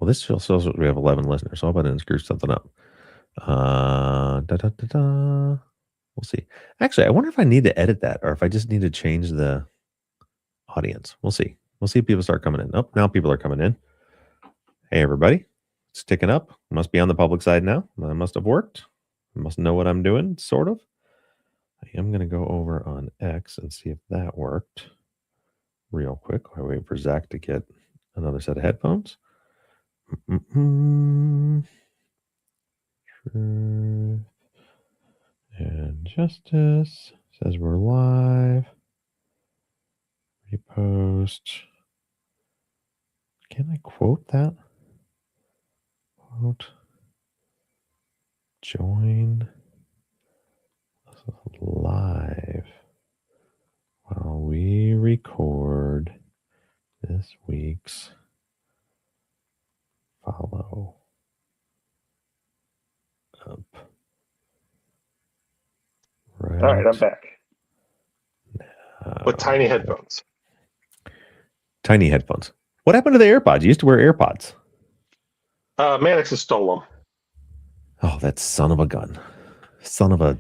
Well, this shows we have 11 listeners, so I'll about to screw something up. We'll see. Actually, I wonder if I need to edit that or if I just need to change the audience. We'll see. We'll see if people start coming in. Oh, now people are coming in. Hey, everybody. It's ticking up. Must be on the public side now. That must have worked. I must know what I'm doing, sort of. I am going to go over on X and see if that worked real quick. While I wait for Zach to get another set of headphones. Truth and Justice says we're live. Repost. Can I quote that? Quote. Join live while we record this week's follow up. Right. All right, I'm back. With tiny headphones. Tiny headphones. What happened to the AirPods? You used to wear AirPods. Mannix has stole them. Oh, that son of a gun. Son of a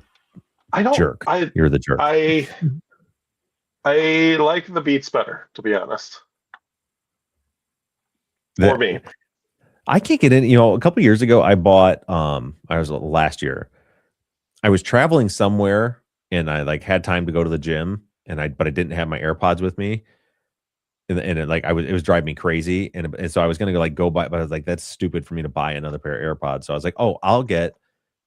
jerk. You're the jerk. I like the Beats better, to be honest. For me. I can't get in. A couple years ago, I bought, last year, I was traveling somewhere and I had time to go to the gym but I didn't have my AirPods with me. And it was driving me crazy. And so I was going to go buy, but I was like, that's stupid for me to buy another pair of AirPods. So I was like, oh, I'll get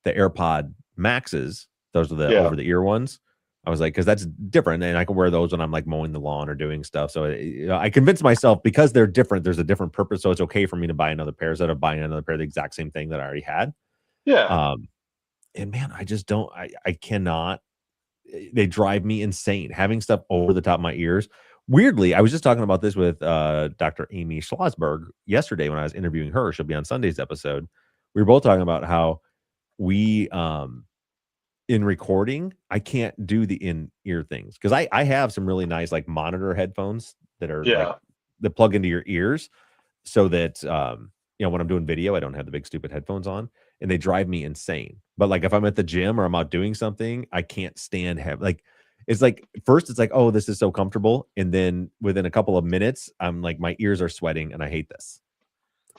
the AirPod Maxes. Those are the over the ear ones. I was like, because that's different. And I can wear those when I'm mowing the lawn or doing stuff. So I convinced myself because they're different, there's a different purpose. So it's okay for me to buy another pair instead of buying another pair of the exact same thing that I already had. Yeah. And man, I just don't, I cannot, they drive me insane having stuff over the top of my ears. Weirdly, I was just talking about this with Dr. Amy Schlossberg yesterday when I was interviewing her. She'll be on Sunday's episode. We were both talking about how we, in recording, I can't do the in-ear things because I have some really nice monitor headphones that are that plug into your ears so that when I'm doing video, I don't have the big stupid headphones on and they drive me insane. But if I'm at the gym or I'm out doing something, I can't stand it's first it's oh, this is so comfortable. And then within a couple of minutes, I'm my ears are sweating and I hate this.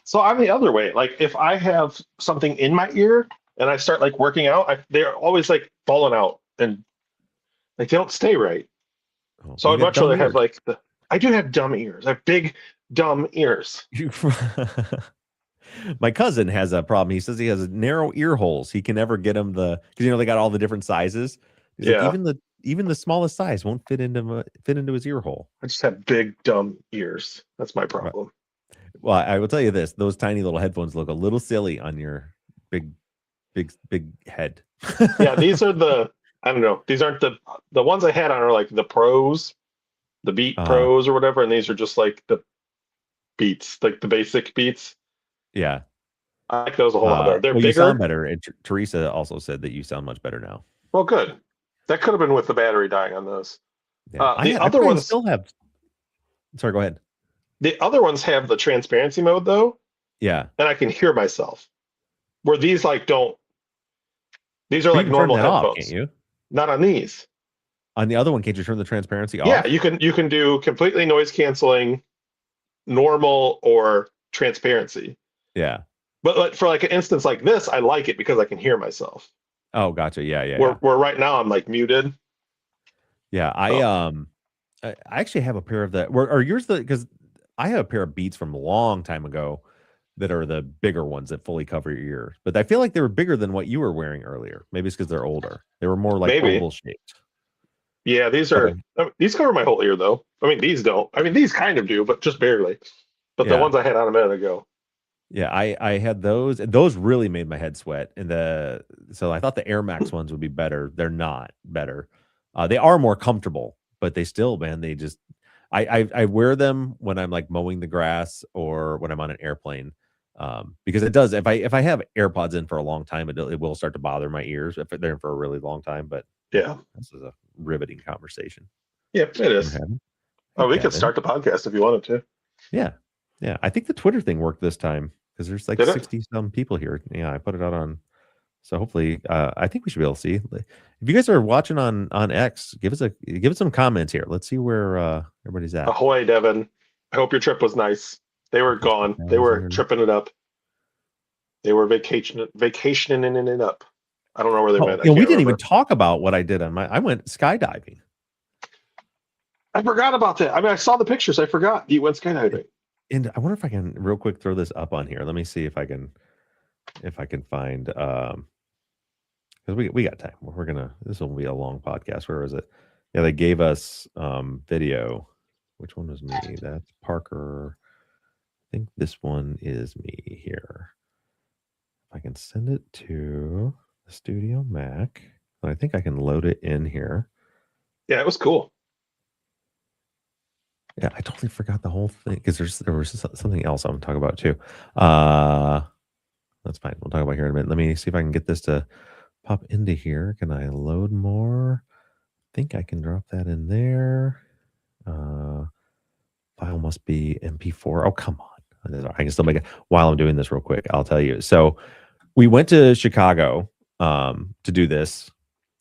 So I'm the other way. If I have something in my ear and I start working out, they're always falling out and they don't stay right. Oh, so I'd much rather have I do have dumb ears. I have big, dumb ears. My cousin has a problem. He says he has narrow ear holes. He can never get them because they got all the different sizes. He's even the smallest size won't fit into his ear hole. I just have big, dumb ears. That's my problem. Well, I will tell you this: those tiny little headphones look a little silly on your big head. Yeah, these are I don't know. These aren't the ones I had on are the Pros, the Beat Pros or whatever, and these are just the Beats, the basic Beats. Yeah, I like those a whole lot better. They're bigger. You sound better. And Teresa also said that you sound much better now. Well, good. That could have been with the battery dying on those. Yeah. The other ones still have. Sorry, go ahead. The other ones have the transparency mode though. Yeah, and I can hear myself. Where these don't. These are normal headphones. Off, can't you? Not on these. On the other one, can't you turn the transparency off? Yeah, you can do completely noise canceling, normal, or transparency. Yeah. But for an instance like this, I like it because I can hear myself. Oh, gotcha. Yeah. Where right now I'm muted. Yeah, I actually have a pair of that. Are yours because I have a pair of Beats from a long time ago that are the bigger ones that fully cover your ears. But I feel like they were bigger than what you were wearing earlier. Maybe it's because they're older. They were more oval shaped. Yeah, these are these cover my whole ear though. I mean, these don't. I mean, these kind of do, but just barely. But the ones I had on a minute ago. Yeah, I had those, and those really made my head sweat. And so I thought the Air Max ones would be better. They're not better. They are more comfortable, but they still, man, they just. I wear them when I'm mowing the grass or when I'm on an airplane, because it does. If I have AirPods in for a long time, it will start to bother my ears if they're in for a really long time. But yeah, this is a riveting conversation. Yeah, it is. We could start the podcast if you wanted to. Yeah. I think the Twitter thing worked this time. because there's like Did it? 60 some people here. Yeah, I put it out on. So hopefully, I think we should be able to see. If you guys are watching on X, give us some comments here. Let's see where everybody's at. Ahoy, Devin. I hope your trip was nice. They were gone. They were tripping it up. They were vacationing it up. I don't know where they went. I can't we didn't remember. even talk about what I did on I went skydiving. I forgot about that. I mean, I saw the pictures. I forgot you went skydiving. And I wonder if I can real quick throw this up on here. Let me see if I can find because we got time. This will be a long podcast. Where is it? Yeah, they gave us video. Which one was me? That's Parker. I think this one is me here. If I can send it to the Studio Mac, I think I can load it in here. Yeah, it was cool. Yeah, I totally forgot the whole thing because there was something else I want to talk about too. That's fine. We'll talk about here in a minute. Let me see if I can get this to pop into here. Can I load more? I think I can drop that in there. File must be MP4. Oh, come on. I can still make it while I'm doing this real quick. I'll tell you. So we went to Chicago to do this,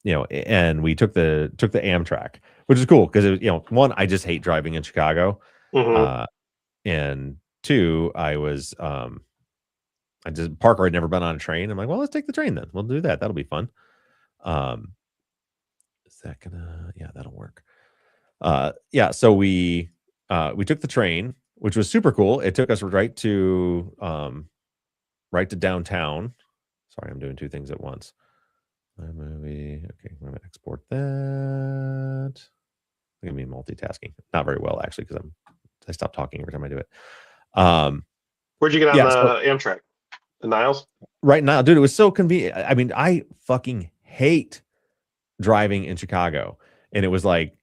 and we took the Amtrak, which is cool because one, I just hate driving in Chicago. Mm-hmm. And two, Parker had never been on a train. I'm like, well, let's take the train then. We'll do that. That'll be fun. Is that gonna? Yeah, that'll work. Yeah. So we took the train, which was super cool. It took us right to downtown. Sorry, I'm doing two things at once. Movie. Okay, I'm gonna export that. Look at me multitasking. Not very well, actually, because I stop talking every time I do it. Where'd you get on the Amtrak? The Niles? Right now, dude, it was so convenient. I mean, I fucking hate driving in Chicago. And it was like,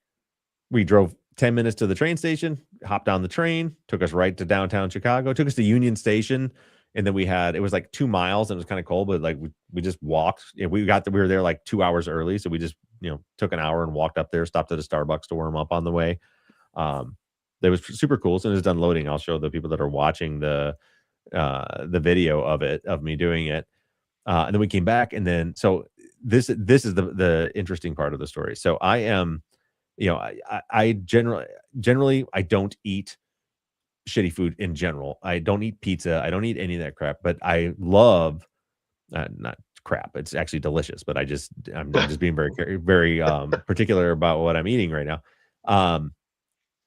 we drove 10 minutes to the train station, hopped on the train, took us right to downtown Chicago, took us to Union Station. And then it was like 2 miles and it was kind of cold, but like we just walked. We were there like 2 hours early. So we just, took an hour and walked up there, stopped at a Starbucks to warm up on the way. That was super cool. As soon as it's done loading, I'll show the people that are watching the video of me doing it. And then we came back, and then so this is the interesting part of the story. So I am, I generally I don't eat shitty food in general. I don't eat pizza. I don't eat any of that crap. But I love not crap. It's actually delicious. But I'm just being very very particular about what I'm eating right now.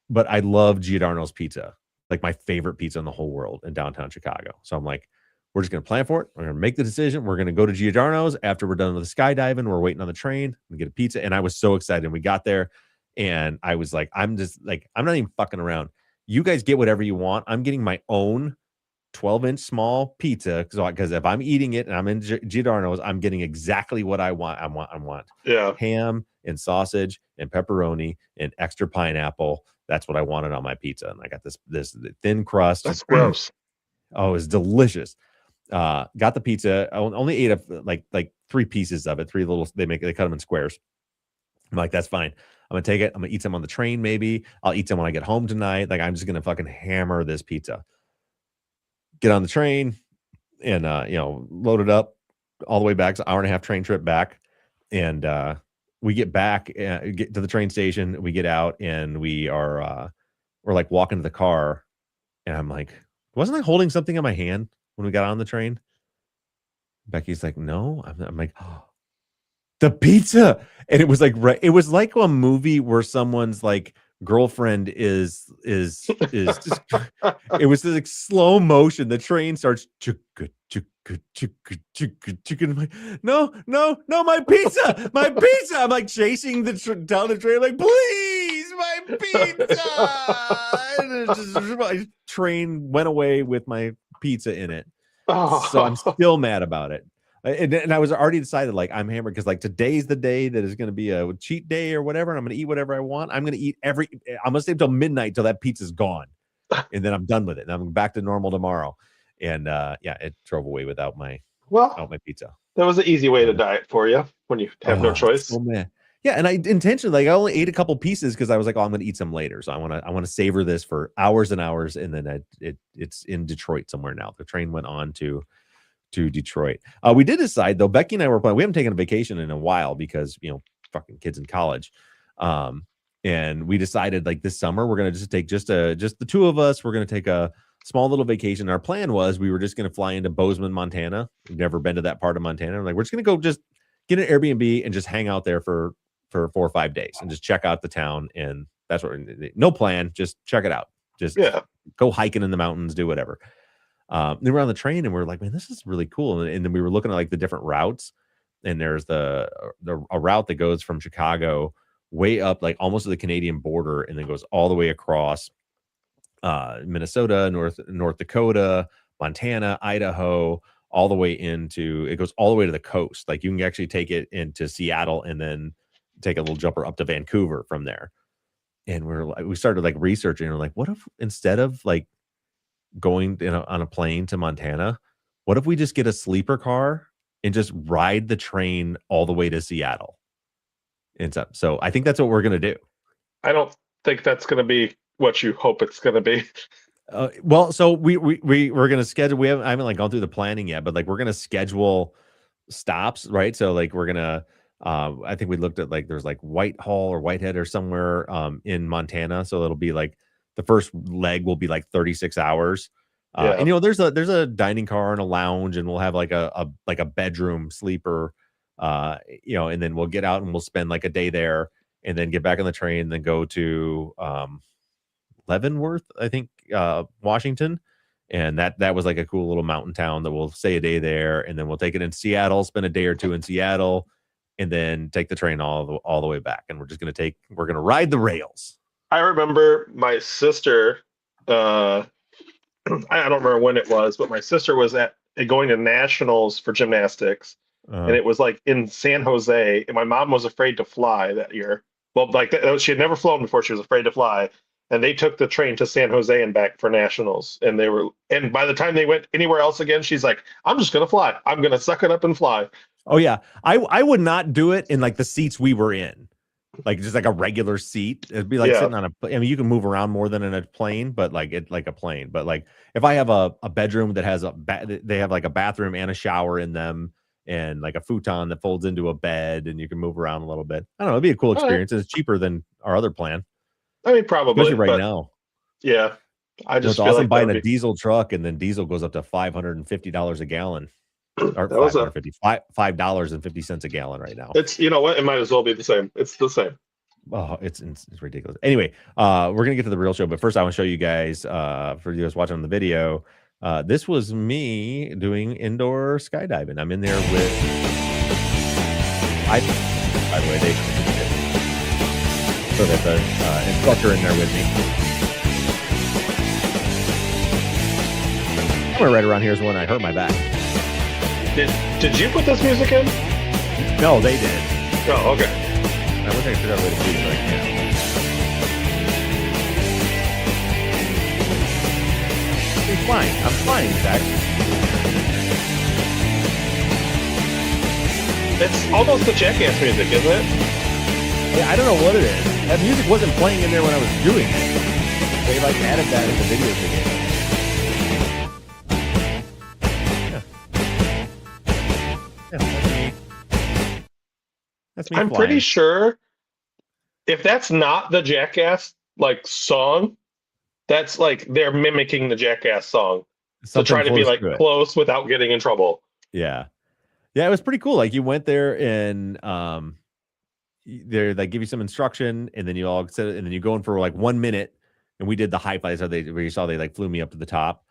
But I love Giordano's pizza, like my favorite pizza in the whole world in downtown Chicago. So I'm like, we're just going to plan for it. We're going to make the decision. We're going to go to Giordano's after we're done with the skydiving. We're waiting on the train and get a pizza. And I was so excited. And we got there and I was like, I'm not even fucking around. You guys get whatever you want. I'm getting my own 12-inch small pizza because if I'm eating it and I'm in Giordano's, I'm getting exactly what I want. I want ham and sausage and pepperoni and extra pineapple. That's what I wanted on my pizza. And I got this thin crust. That's gross. Oh, it's delicious. Got the pizza. I only ate like 3 pieces of it. 3 little. They cut them in squares. I'm like, that's fine. I'm gonna take it. I'm gonna eat some on the train. Maybe I'll eat some when I get home tonight. Like I'm just gonna fucking hammer this pizza. Get on the train and load it up all the way back. It's an hour and a half train trip back, and we get back, get to the train station. We get out and we're like walking to the car, and I'm like, wasn't I holding something in my hand when we got on the train? Becky's like, no. I'm like, oh, the pizza. And it was like, right. It was like a movie where someone's like girlfriend is just, it was like slow motion. The train starts chicken. I'm like, no, my pizza. I'm like chasing down the train, like, please, my pizza. And my train went away with my pizza in it. Oh. So I'm still mad about it. And I was already decided, like, I'm hammered because like today's the day that is going to be a cheat day or whatever. And I'm going to eat whatever I want. I'm going to eat I'm going to stay till midnight till that pizza's gone. And then I'm done with it. And I'm back to normal tomorrow. And it drove away without my pizza. That was an easy way to diet for you when you have no choice. So Yeah, and I intentionally like I only ate a couple pieces because I was like, oh, I'm going to eat some later. So I want to savor this for hours and hours, and then it's in Detroit somewhere now. The train went on to Detroit. We did decide though. Becky and I were planning. We haven't taken a vacation in a while because fucking kids in college. And we decided like this summer we're gonna just take just the two of us. We're gonna take a small little vacation. Our plan was we were just gonna fly into Bozeman, Montana. We've never been to that part of Montana. Like we're just gonna go just get an Airbnb and just hang out there for 4 or 5 days and just check out the town. And that's what no plan, just check it out. Just go hiking in the mountains, do whatever. Then we're on the train and we're like, man, this is really cool. And then we were looking at like the different routes, and there's a route that goes from Chicago way up like almost to the Canadian border and then goes all the way across Minnesota, North Dakota, Montana, Idaho, all the way it goes all the way to the coast. Like you can actually take it into Seattle and then take a little jumper up to Vancouver from there. And we started like researching, and we're like, what if instead of like going on a plane to Montana, what if we just get a sleeper car and just ride the train all the way to Seattle? And so I think that's what we're going to do. I don't think that's going to be what you hope it's going to be. Well, so we're going to schedule. I haven't like gone through the planning yet, but like we're going to schedule stops, right? So like we're going to, I think we looked at like there's like Whitehall or Whitehead or somewhere in Montana. So it'll be like the first leg will be like 36 hours. And there's a dining car and a lounge, and we'll have like a bedroom sleeper, and then we'll get out and we'll spend like a day there, and then get back on the train, and then go to Leavenworth, I think, Washington. And that was like a cool little mountain town that we'll stay a day there, and then we'll take it in Seattle, spend a day or two in Seattle, and then take the train all the way back. And we're going to ride the rails. I remember my sister, I don't remember when it was, but my sister was going to nationals for gymnastics, and it was like in San Jose, and my mom was afraid to fly that year. Well, like she had never flown before, she was afraid to fly, and they took the train to San Jose and back for nationals. And by the time they went anywhere else again, she's like, I'm just gonna fly. I'm gonna suck it up and fly. Oh yeah, I would not do it in like the seats we were in. Like just like a regular seat. It'd be like sitting on I mean, you can move around more than in a plane, but like a plane. But like if I have a bedroom that has they have like a bathroom and a shower in them, and like a futon that folds into a bed, and you can move around a little bit. I don't know. It'd be a cool experience. It's cheaper than our other plan. I mean, probably. Especially now. Yeah. I just feel awesome like buying a diesel truck, and then diesel goes up to $550 a gallon. Or $5.50 a gallon right now. It's it might as well be the same. It's the same. Oh, it's ridiculous. Anyway, we're gonna get to the real show, but first I want to show you guys, for you guys watching on the video, this was me doing indoor skydiving. I'm in there with by the way, so there's an instructor in there with me. Somewhere right around here is when I hurt my back. Did you put this music in? No, they did. Oh, okay. I wish I could figure out a way to do it, but I can't. I'm flying, Zach. It's almost the Jackass music, isn't it? Yeah, I don't know what it is. That music wasn't playing in there when I was doing it. They like added that in the video together. That's me I'm flying. pretty sure if that's not the Jackass like song, that's like they're mimicking the Jackass song to try to be like close without getting in trouble. Yeah. It was pretty cool. Like you went there and they give you some instruction, and then you all sit, and then you go in for like 1 minute, and we did the high flies. Where you saw they like flew me up to the top.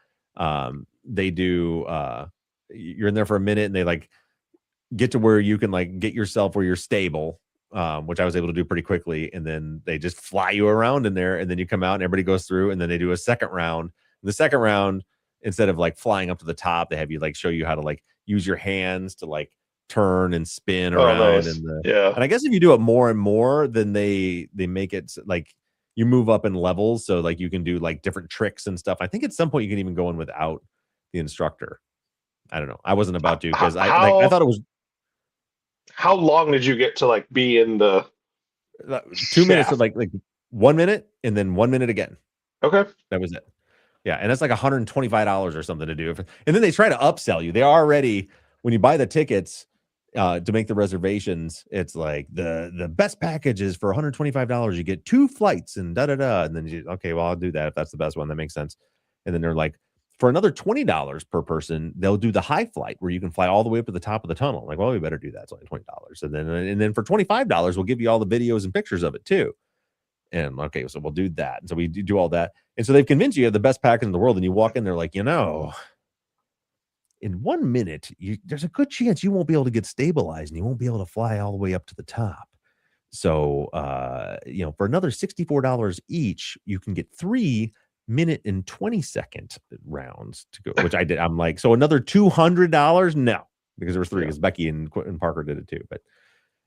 They do. You're in there for a minute, and they like get to where you can like get yourself where you're stable, which I was able to do pretty quickly. And then they just fly you around in there, and then you come out and everybody goes through, and then they do a second round. And the second round, instead of like flying up to the top, they have you like show you how to like use your hands to like turn and spin around. Nice. And I guess if you do it more and more, then they make it like you move up in levels. So like you can do like different tricks and stuff. I think at some point you can even go in without the instructor. I don't know. I wasn't about to because I thought it was. How long did you get to like be in the 2 minutes of Shaft. like 1 minute and then 1 minute again. Okay. That was it. Yeah, and that's like $125 or something to do. And then they try to upsell you. They already, when you buy the tickets to make the reservations, it's like the best package is for $125. You get 2 flights and da da da. And then okay, well, I'll do that if that's the best one. That makes sense. And then they're like, for another $20 per person, they'll do the high flight where you can fly all the way up to the top of the tunnel. I'm like, well, we better do that. It's only $20. And then for $25, we'll give you all the videos and pictures of it too. And okay, so we'll do that. And so we do all that. And so they've convinced you have the best package in the world. And you walk in, they're like, in 1 minute, there's a good chance you won't be able to get stabilized and you won't be able to fly all the way up to the top. So, for another $64 each, you can get 3-minute and 20-second rounds to go, which I did. I'm like, so another $200? No, because there was 3, because Becky and Parker did it too. But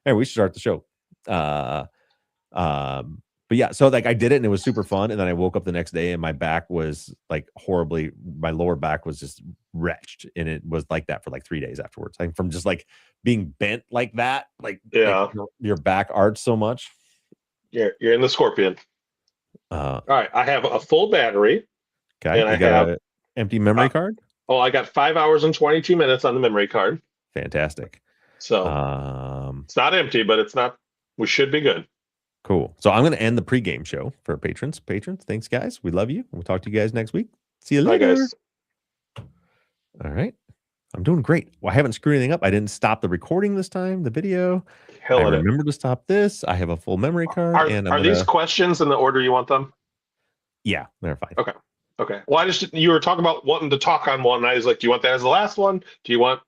anyway, we should start the show. But yeah, so like I did it and it was super fun. And then I woke up the next day and my back was like horribly, my lower back was just wretched. And it was like that for like 3 days afterwards. Like from just like being bent like that, like your back arched so much. You're in the Scorpion. All right. I have a full battery. Okay. And I got an empty memory card. Oh, I got 5 hours and 22 minutes on the memory card. Fantastic. So it's not empty, but we should be good. Cool. So I'm going to end the pregame show for patrons. Thanks, guys. We love you. We'll talk to you guys next week. See you later. Bye, guys. All right. I'm doing great. Well, I haven't screwed anything up. I didn't stop the recording this time, the video. I remember to stop this. I have a full memory card. Are these questions in the order you want them? Yeah, they're fine. Okay. Well, you were talking about wanting to talk on one. And I was like, do you want that as the last one? Do you want?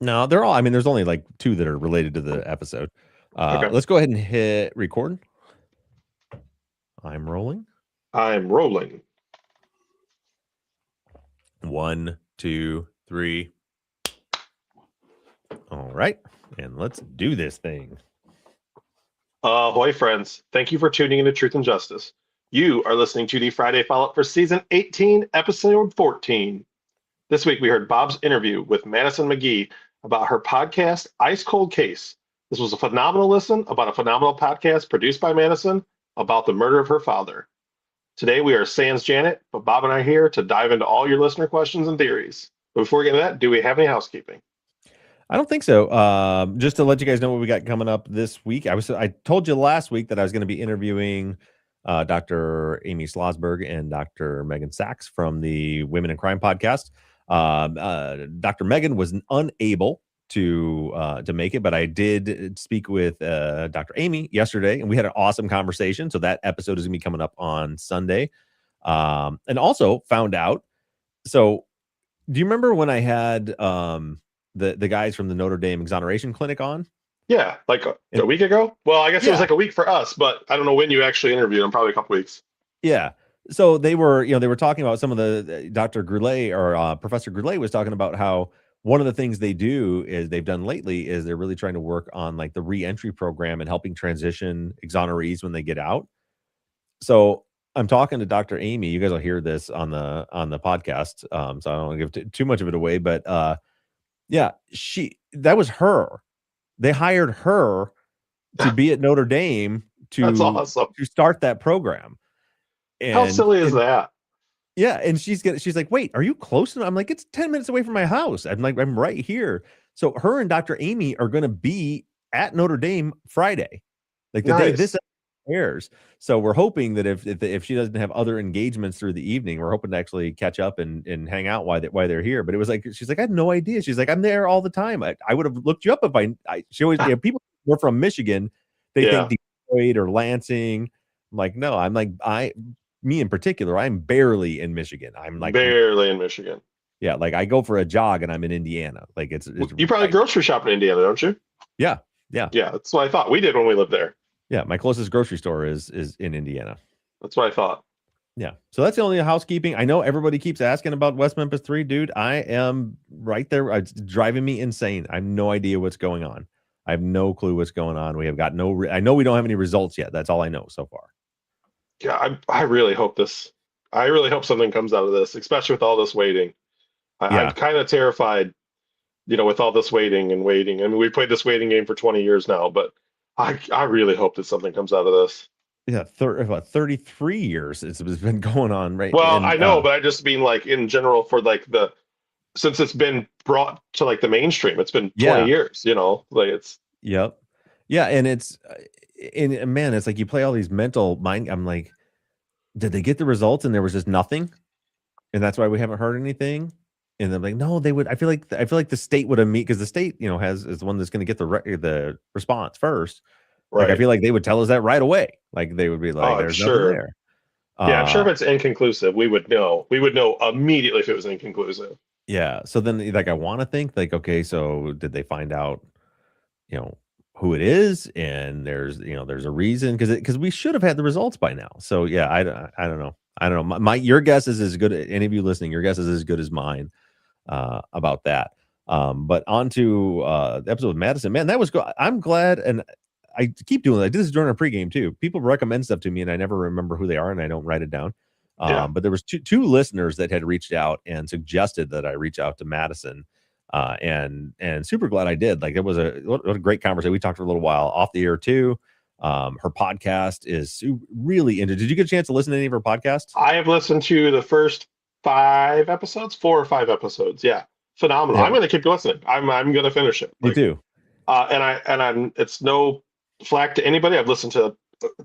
No, they're all, there's only like 2 that are related to the episode. Let's go ahead and hit record. I'm rolling. 1, 2, 3. All right. And let's do this thing. Ahoy, friends. Thank you for tuning into Truth and Justice. You are listening to the Friday follow-up for season 18, episode 14. This week, we heard Bob's interview with Madison McGee about her podcast, Ice Cold Case. This was a phenomenal listen about a phenomenal podcast produced by Madison about the murder of her father. Today, we are sans Janet, but Bob and I are here to dive into all your listener questions and theories. But before we get into that, do we have any housekeeping? I don't think so. Just to let you guys know what we got coming up this week. I told you last week that I was going to be interviewing Dr. Amy Schlossberg and Dr. Megan Sachs from the Women in Crime podcast. Dr. Megan was unable to make it, but I did speak with Dr. Amy yesterday, and we had an awesome conversation. So that episode is going to be coming up on Sunday. And also found out. So, do you remember when I had the guys from the Notre Dame Exoneration Clinic on? Yeah, like a week ago. Well, I guess it was like a week for us, but I don't know when you actually interviewed them. Probably a couple weeks. Yeah. So they were talking about some of the Dr. Goulet or Professor Goulet was talking about how one of the things they've done lately is they're really trying to work on like the re-entry program and helping transition exonerees when they get out. So I'm talking to Dr. Amy. You guys will hear this on the podcast. So I don't want to give too much of it away, but that was her. They hired her to be at Notre Dame That's awesome. to start that program. And, how silly is that? Yeah, and she's like, wait, are you close enough? I'm like, it's 10 minutes away from my house. I'm like, I'm right here. So her and Dr. Amy are going to be at Notre Dame Friday, like the day this airs. So we're hoping that if she doesn't have other engagements through the evening, we're hoping to actually catch up and hang out while they're here. But it was like, she's like, I had no idea. She's like, I'm there all the time. I would have looked you up if she always, people who are from Michigan, they think Detroit or Lansing. I'm like, no, I'm like, me in particular, I'm barely in Michigan. I'm like barely in Michigan. Yeah, like I go for a jog and I'm in Indiana. Like it's you probably grocery shop in Indiana, don't you? Yeah. That's what I thought. We did when we lived there. Yeah, my closest grocery store is in Indiana. That's what I thought. Yeah, so that's the only housekeeping. I know everybody keeps asking about West Memphis 3, dude. I am right there. It's driving me insane. I have no idea what's going on. I have no clue what's going on. We have got I know we don't have any results yet. That's all I know so far. Yeah, I really hope something comes out of this, especially with all this waiting. I'm kind of terrified, with all this waiting. I mean, we played this waiting game for 20 years now, but I really hope that something comes out of this. Yeah, about 33 years it's been going on, right? Well, I And know, but I just mean like in general for like the since it's been brought to like the mainstream, it's been 20 yeah, years, like it's yep, yeah, and it's and man, it's like you play all these mental mind. I'm like, did they get the results and there was just nothing, and that's why we haven't heard anything? And I'm like, no, they would. I feel like the state would have meet because the state, has is the one that's going to get the response first. Like I right. feel like they would tell us that right away. Like they would be Oh, like, I'm there's nothing sure. there. Yeah, I'm sure if Uh, it's inconclusive, we would know. We would know immediately if it was inconclusive. yeah. So then, like, I want to think like, okay, so did they find out, you know, who it is? And there's a reason because we should have had the results by now. So yeah, I don't know. I don't know. Your guess is as good. Any of you listening, your guess is as good as mine about that. But on to the episode with Madison. Man, that was good. I'm glad, and I keep doing that. I did this during our pregame too. People recommend stuff to me, and I never remember who they are, and I don't write it down. Yeah. But there was two listeners that had reached out and suggested that I reach out to Madison, and super glad I did. Like it was what a great conversation. We talked for a little while off the air too. Her podcast is really into. Did you get a chance to listen to any of her podcasts? I have listened to the first 5 episodes, 4 or 5 episodes. Yeah. Phenomenal. Yeah, I'm gonna keep listening. I'm gonna finish it. me too. I'm it's no flack to anybody. I've listened to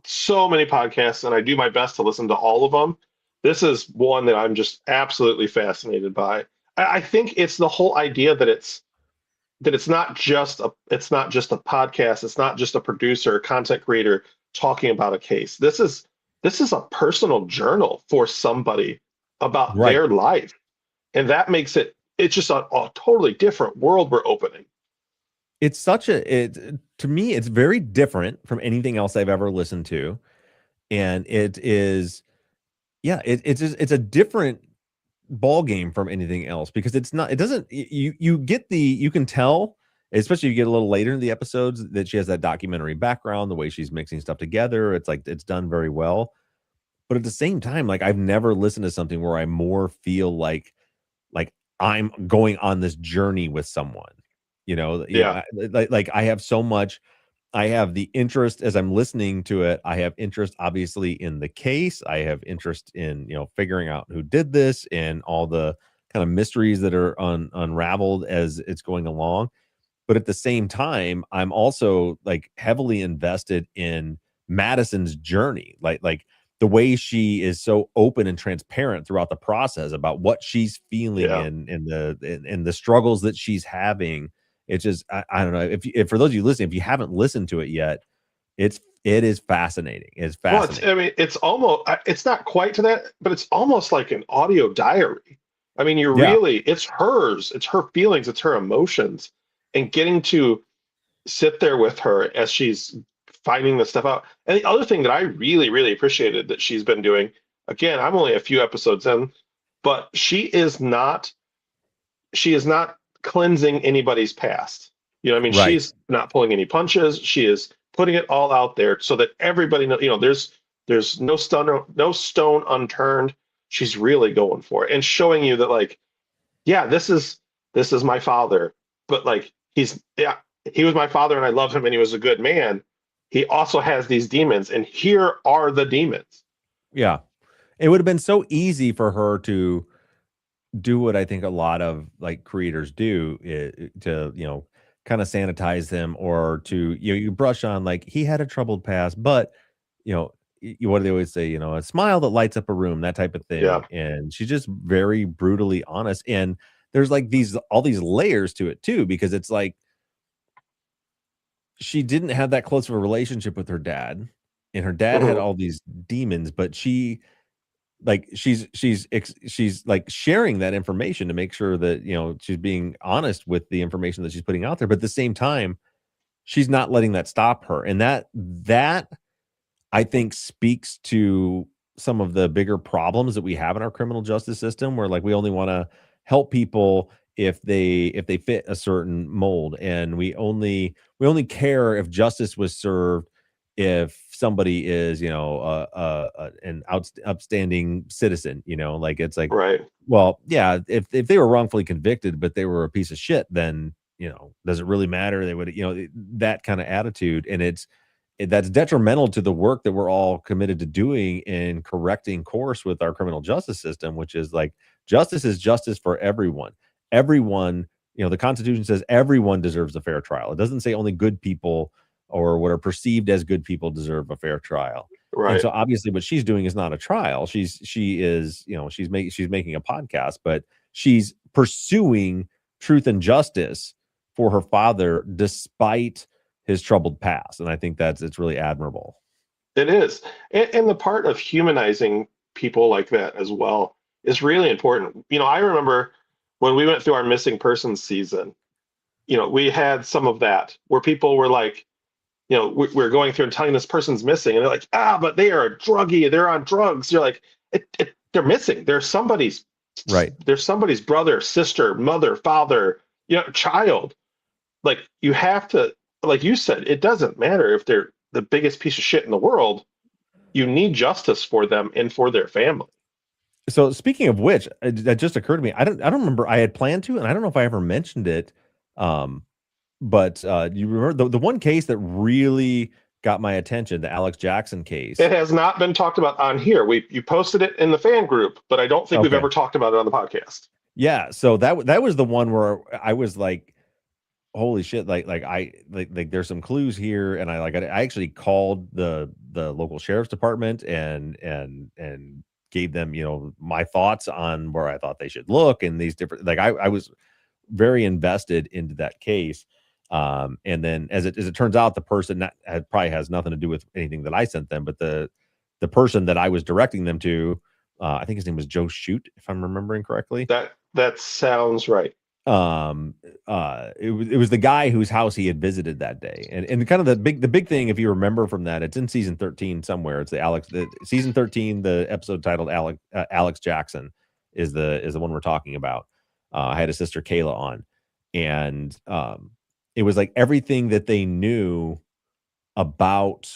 so many podcasts and I do my best to listen to all of them. This is one that I'm just absolutely fascinated by. I think it's the whole idea that it's not just a podcast, it's not just a producer, a content creator talking about a case. This is a personal journal for somebody about Right. their life. And that makes it's just a totally different world we're opening. It's such a it to me, it's very different from anything else I've ever listened to, and it is yeah, it's a different ball game from anything else because it's not it doesn't you get you can tell, especially you get a little later in the episodes that she has that documentary background, the way she's mixing stuff together, it's like it's done very well. But at the same time, like I've never listened to something where I more feel like I'm going on this journey with someone. Yeah. Like I have so much I have the interest as I'm listening to it. I have interest obviously in the case. I have interest in, figuring out who did this and all the kind of mysteries that are unraveled as it's going along. But at the same time, I'm also like heavily invested in Madison's journey. Like the way she is so open and transparent throughout the process about what she's feeling Yeah. and the struggles that she's having. It's just I don't know if for those of you listening, if you haven't listened to it yet, it is fascinating. It's Well, fascinating. I mean, it's not quite to that, but it's almost like an audio diary. I mean, Yeah, it's hers, it's her feelings, it's her emotions, and getting to sit there with her as she's finding this stuff out. And the other thing that I really, really appreciated that she's been doing, again, I'm only a few episodes in, but she is not cleansing anybody's past. I mean, right. she's not pulling any punches. She is putting it all out there so that everybody knows, there's no stone unturned. She's really going for it and showing you that, like, yeah, this is my father, but like he was my father and I love him and he was a good man. He also has these demons, and here are the demons. Yeah. It would have been so easy for her to do what I think a lot of like creators do to, kind of sanitize them or to, you brush on like he had a troubled past, but, what do they always say, a smile that lights up a room, that type of Yeah. thing. And she's just very brutally honest. And there's like all these layers to it too, because it's like she didn't have that close of a relationship with her dad. And her dad had Mhm. all these demons, but she's like sharing that information to make sure that she's being honest with the information that she's putting out there, but at the same time she's not letting that stop her, and that I think speaks to some of the bigger problems that we have in our criminal justice system where like we only want to help people if they fit a certain mold, and we only care if justice was served if somebody is an upstanding citizen, like it's like, Right. well, yeah, if they were wrongfully convicted but they were a piece of shit, then does it really matter? They would, that kind of attitude. And that's detrimental to the work that we're all committed to doing in correcting course with our criminal justice system, which is like justice is justice for everyone. Everyone, the Constitution says everyone deserves a fair trial. It doesn't say only good people or what are perceived as good people deserve a fair trial. And Right. so obviously what she's doing is not a trial. She is, she's making a podcast, but she's pursuing truth and justice for her father despite his troubled past. And I think it's really admirable. It is. And the part of humanizing people like that as well is really important. I remember when we went through our missing persons season, we had some of that where people were like, we're going through and telling this person's missing, and they're like, but they are a druggie, they're on drugs. You're like, they're missing. There's somebody's brother, sister, mother, father, child. Like, you have to, like you said, it doesn't matter if they're the biggest piece of shit in the world. You need justice for them and for their family. So speaking of which, that just occurred to me. I don't remember. I had planned to, and I don't know if I ever mentioned it. But you remember the one case that really got my attention, the Alex Jackson case. It has not been talked about on here. You posted it in the fan group, but I don't think we've ever talked about it on the podcast. Yeah, so that was the one where I was like, holy shit, like there's some clues here. And I actually called the local sheriff's department and gave them, my thoughts on where I thought they should look, and these different, I was very invested into that case. And then as it turns out, the person probably has nothing to do with anything that I sent them, but the person that I was directing them to, I think his name was Joe Shoot, if I'm remembering correctly. That sounds right. It was the guy whose house he had visited that day, and kind of the big thing, if you remember from that, it's in season 13 somewhere. It's season 13, the episode titled Alex Jackson is the one we're talking about. I had his sister Kayla on, and it was like everything that they knew about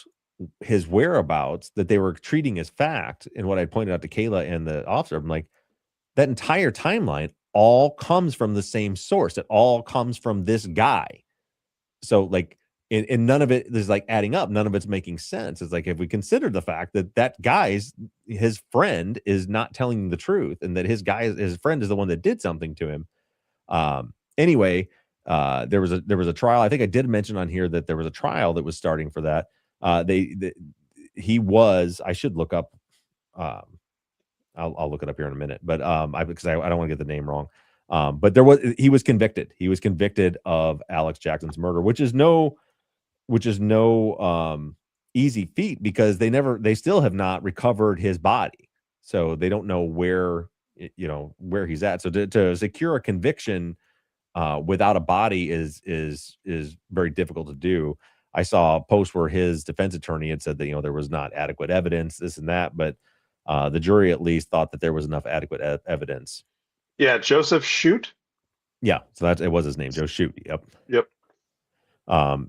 his whereabouts that they were treating as fact. And what I pointed out to Kayla and the officer, I'm like, that entire timeline all comes from the same source. It all comes from this guy. So like, and none of it is like adding up. None of it's making sense. It's like, if we consider the fact that his friend is not telling the truth, and that his friend is the one that did something to him. Anyway, there was a trial. I think I did mention on here that there was a trial that was starting for that. I should look up, I'll look it up here in a minute, but because I don't want to get the name wrong. But he was convicted. He was convicted of Alex Jackson's murder, which is no easy feat, because they still have not recovered his body. So they don't know where he's at. So to secure a conviction without a body is very difficult to do. I saw a post where his defense attorney had said that, there was not adequate evidence, this and that, but the jury at least thought that there was enough adequate evidence. Yeah, Joseph Shoot. Yeah, so it was his name, Joe Shoot. Yep.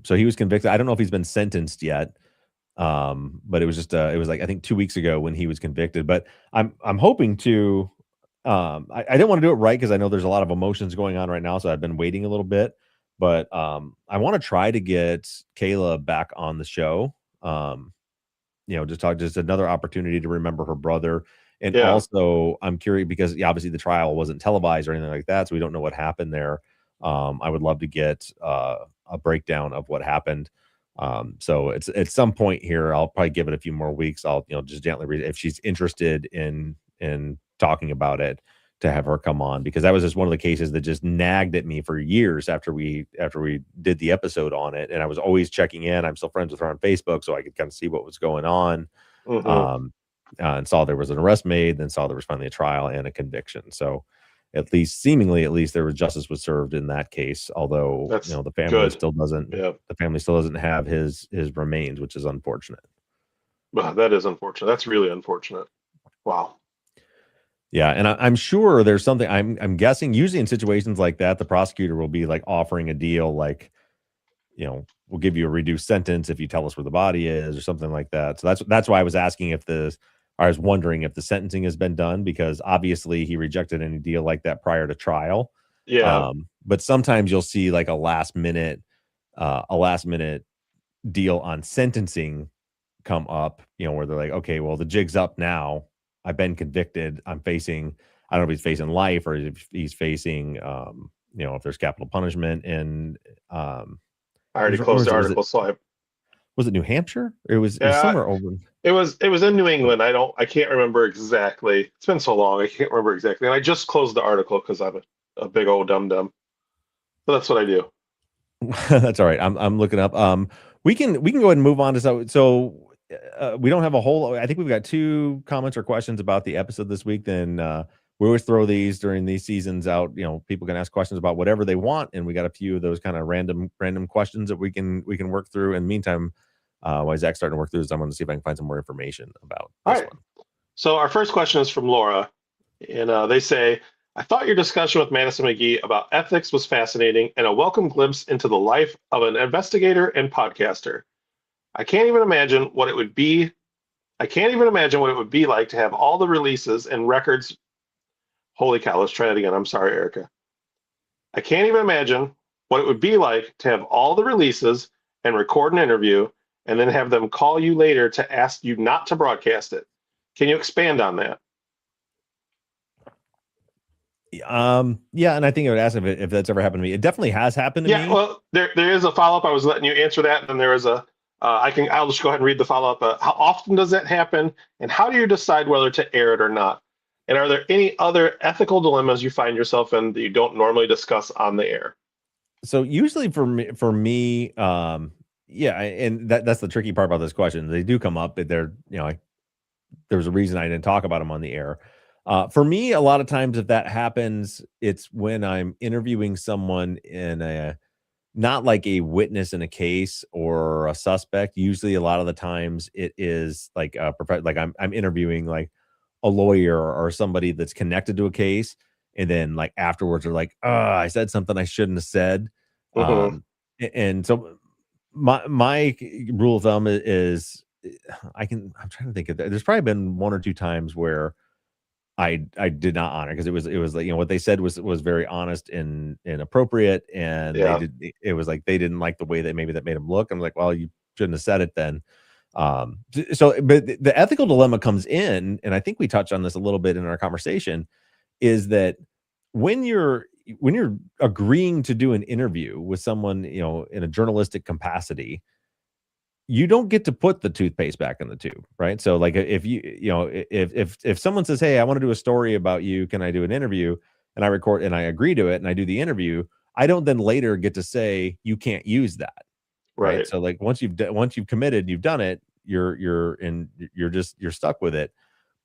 So he was convicted. I don't know if he's been sentenced yet, but it was like, I think 2 weeks ago when he was convicted. But I'm hoping to. I didn't want to do it right because I know there's a lot of emotions going on right now, so I've been waiting a little bit. But I want to try to get Kayla back on the show. Just another opportunity to remember her brother. And also, I'm curious because obviously the trial wasn't televised or anything like that, so we don't know what happened there. I would love to get a breakdown of what happened. So it's at some point here, I'll probably give it a few more weeks. I'll just gently read it if she's interested in talking about it, to have her come on, because that was just one of the cases that just nagged at me for years after we did the episode on it. And I was always checking in. I'm still friends with her on Facebook, so I could kind of see what was going on. Mm-hmm. And saw there was an arrest made, then saw there was finally a trial and a conviction. So seemingly there was justice was served in that case. Although the family still doesn't have his remains, which is unfortunate. Well, that is unfortunate. That's really unfortunate. Wow. Yeah, and I'm sure there's something. I'm guessing usually in situations like that, the prosecutor will be like offering a deal, like, we'll give you a reduced sentence if you tell us where the body is, or something like that. So that's why I was asking I was wondering if the sentencing has been done, because obviously he rejected any deal like that prior to trial. Yeah. But sometimes you'll see like a last minute deal on sentencing come up, where they're like, okay, well, the jig's up now. I've been convicted. I don't know if he's facing life or if he's facing, if there's capital punishment. And I already closed the article, so was it New Hampshire? It was yeah, somewhere over. it was in New England. I can't remember exactly. It's been so long, I can't remember exactly. And I just closed the article because I'm a big old dum dum. But that's what I do. That's all right. I'm looking up. We can go ahead and move on to we don't have a whole. I think we've got 2 comments or questions about the episode this week. Then we always throw these during these seasons out. People can ask questions about whatever they want, and we got a few of those kind of random questions that we can work through. In the meantime, while Zach's starting to work through this, I'm going to see if I can find some more information about All this right. one. So our first question is from Laura, and they say, I thought your discussion with Madison McGee about ethics was fascinating and a welcome glimpse into the life of an investigator and podcaster. I can't even imagine what it would be. I can't even imagine what it would be like to have all the releases and records. Holy cow, let's try that again. I'm sorry, Erica. I can't even imagine what it would be like to have all the releases and record an interview and then have them call you later to ask you not to broadcast it. Can you expand on that? Yeah, and I think I would ask if that's ever happened to me. It definitely has happened to Yeah, me. well, there is a follow up. I was letting you answer that, and then there is a. I'll just go ahead and read the follow up. How often does that happen, and how do you decide whether to air it or not? And are there any other ethical dilemmas you find yourself in that you don't normally discuss on the air? So usually for me, yeah, and that's the tricky part about this question. They do come up, but there's a reason I didn't talk about them on the air. For me, a lot of times if that happens, it's when I'm interviewing someone in a not like a witness in a case or a suspect. Usually, a lot of the times it is like like I'm interviewing like a lawyer or somebody that's connected to a case, and then like afterwards they're like, I said something I shouldn't have said." Mm-hmm. And so my rule of thumb is I'm trying to think of that. There's probably been 1 or 2 times where I did not honor because it was like, what they said was very honest and appropriate, and Yeah. it was like they didn't like the way that maybe that made them look. I'm like, well, you shouldn't have said it then. But the ethical dilemma comes in, and I think we touched on this a little bit in our conversation, is that when you're agreeing to do an interview with someone, in a journalistic capacity, you don't get to put the toothpaste back in the tube, right? So like if if someone says, "Hey, I want to do a story about you, can I do an interview?" and I record and I agree to it and I do the interview, I don't then later get to say you can't use that, right? Right. So like once you've committed, you've done it, you're stuck with it.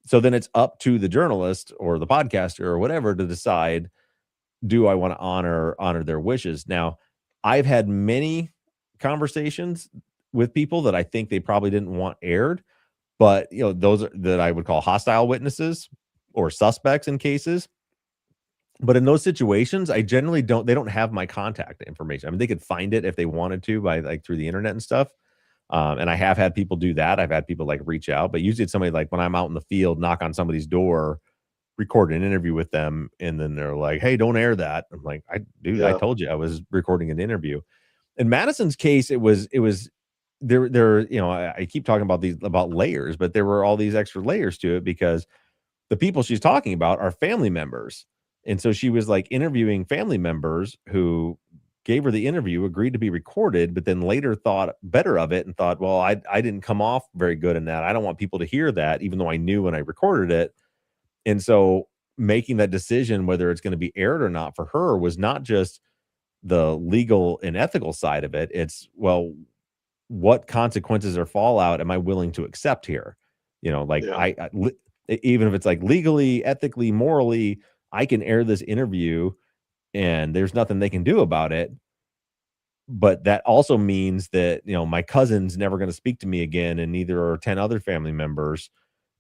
So then it's up to the journalist or the podcaster or whatever to decide, do I want to honor their wishes? Now, I've had many conversations with people that I think they probably didn't want aired, but those are that I would call hostile witnesses or suspects in cases. But in those situations, I generally they don't have my contact information. I mean, they could find it if they wanted to by like through the internet and stuff. And I have had people do that. I've had people like reach out, but usually it's somebody like when I'm out in the field, knock on somebody's door, record an interview with them, and then they're like, "Hey, don't air that." I'm like, I Yeah. told you I was recording an interview." In Madison's case, it was there. I keep talking about layers, but there were all these extra layers to it because the people she's talking about are family members, and so she was like interviewing family members who gave her the interview, agreed to be recorded, but then later thought better of it and thought, "Well, I didn't come off very good in that. I don't want people to hear that, even though I knew when I recorded it." And so making that decision whether it's going to be aired or not for her was not just the legal and ethical side of it. It's, well, what consequences or fallout am I willing to accept here? Like Yeah. even if it's like legally, ethically, morally, I can air this interview and there's nothing they can do about it. But that also means that, my cousin's never going to speak to me again, and neither are 10 other family members,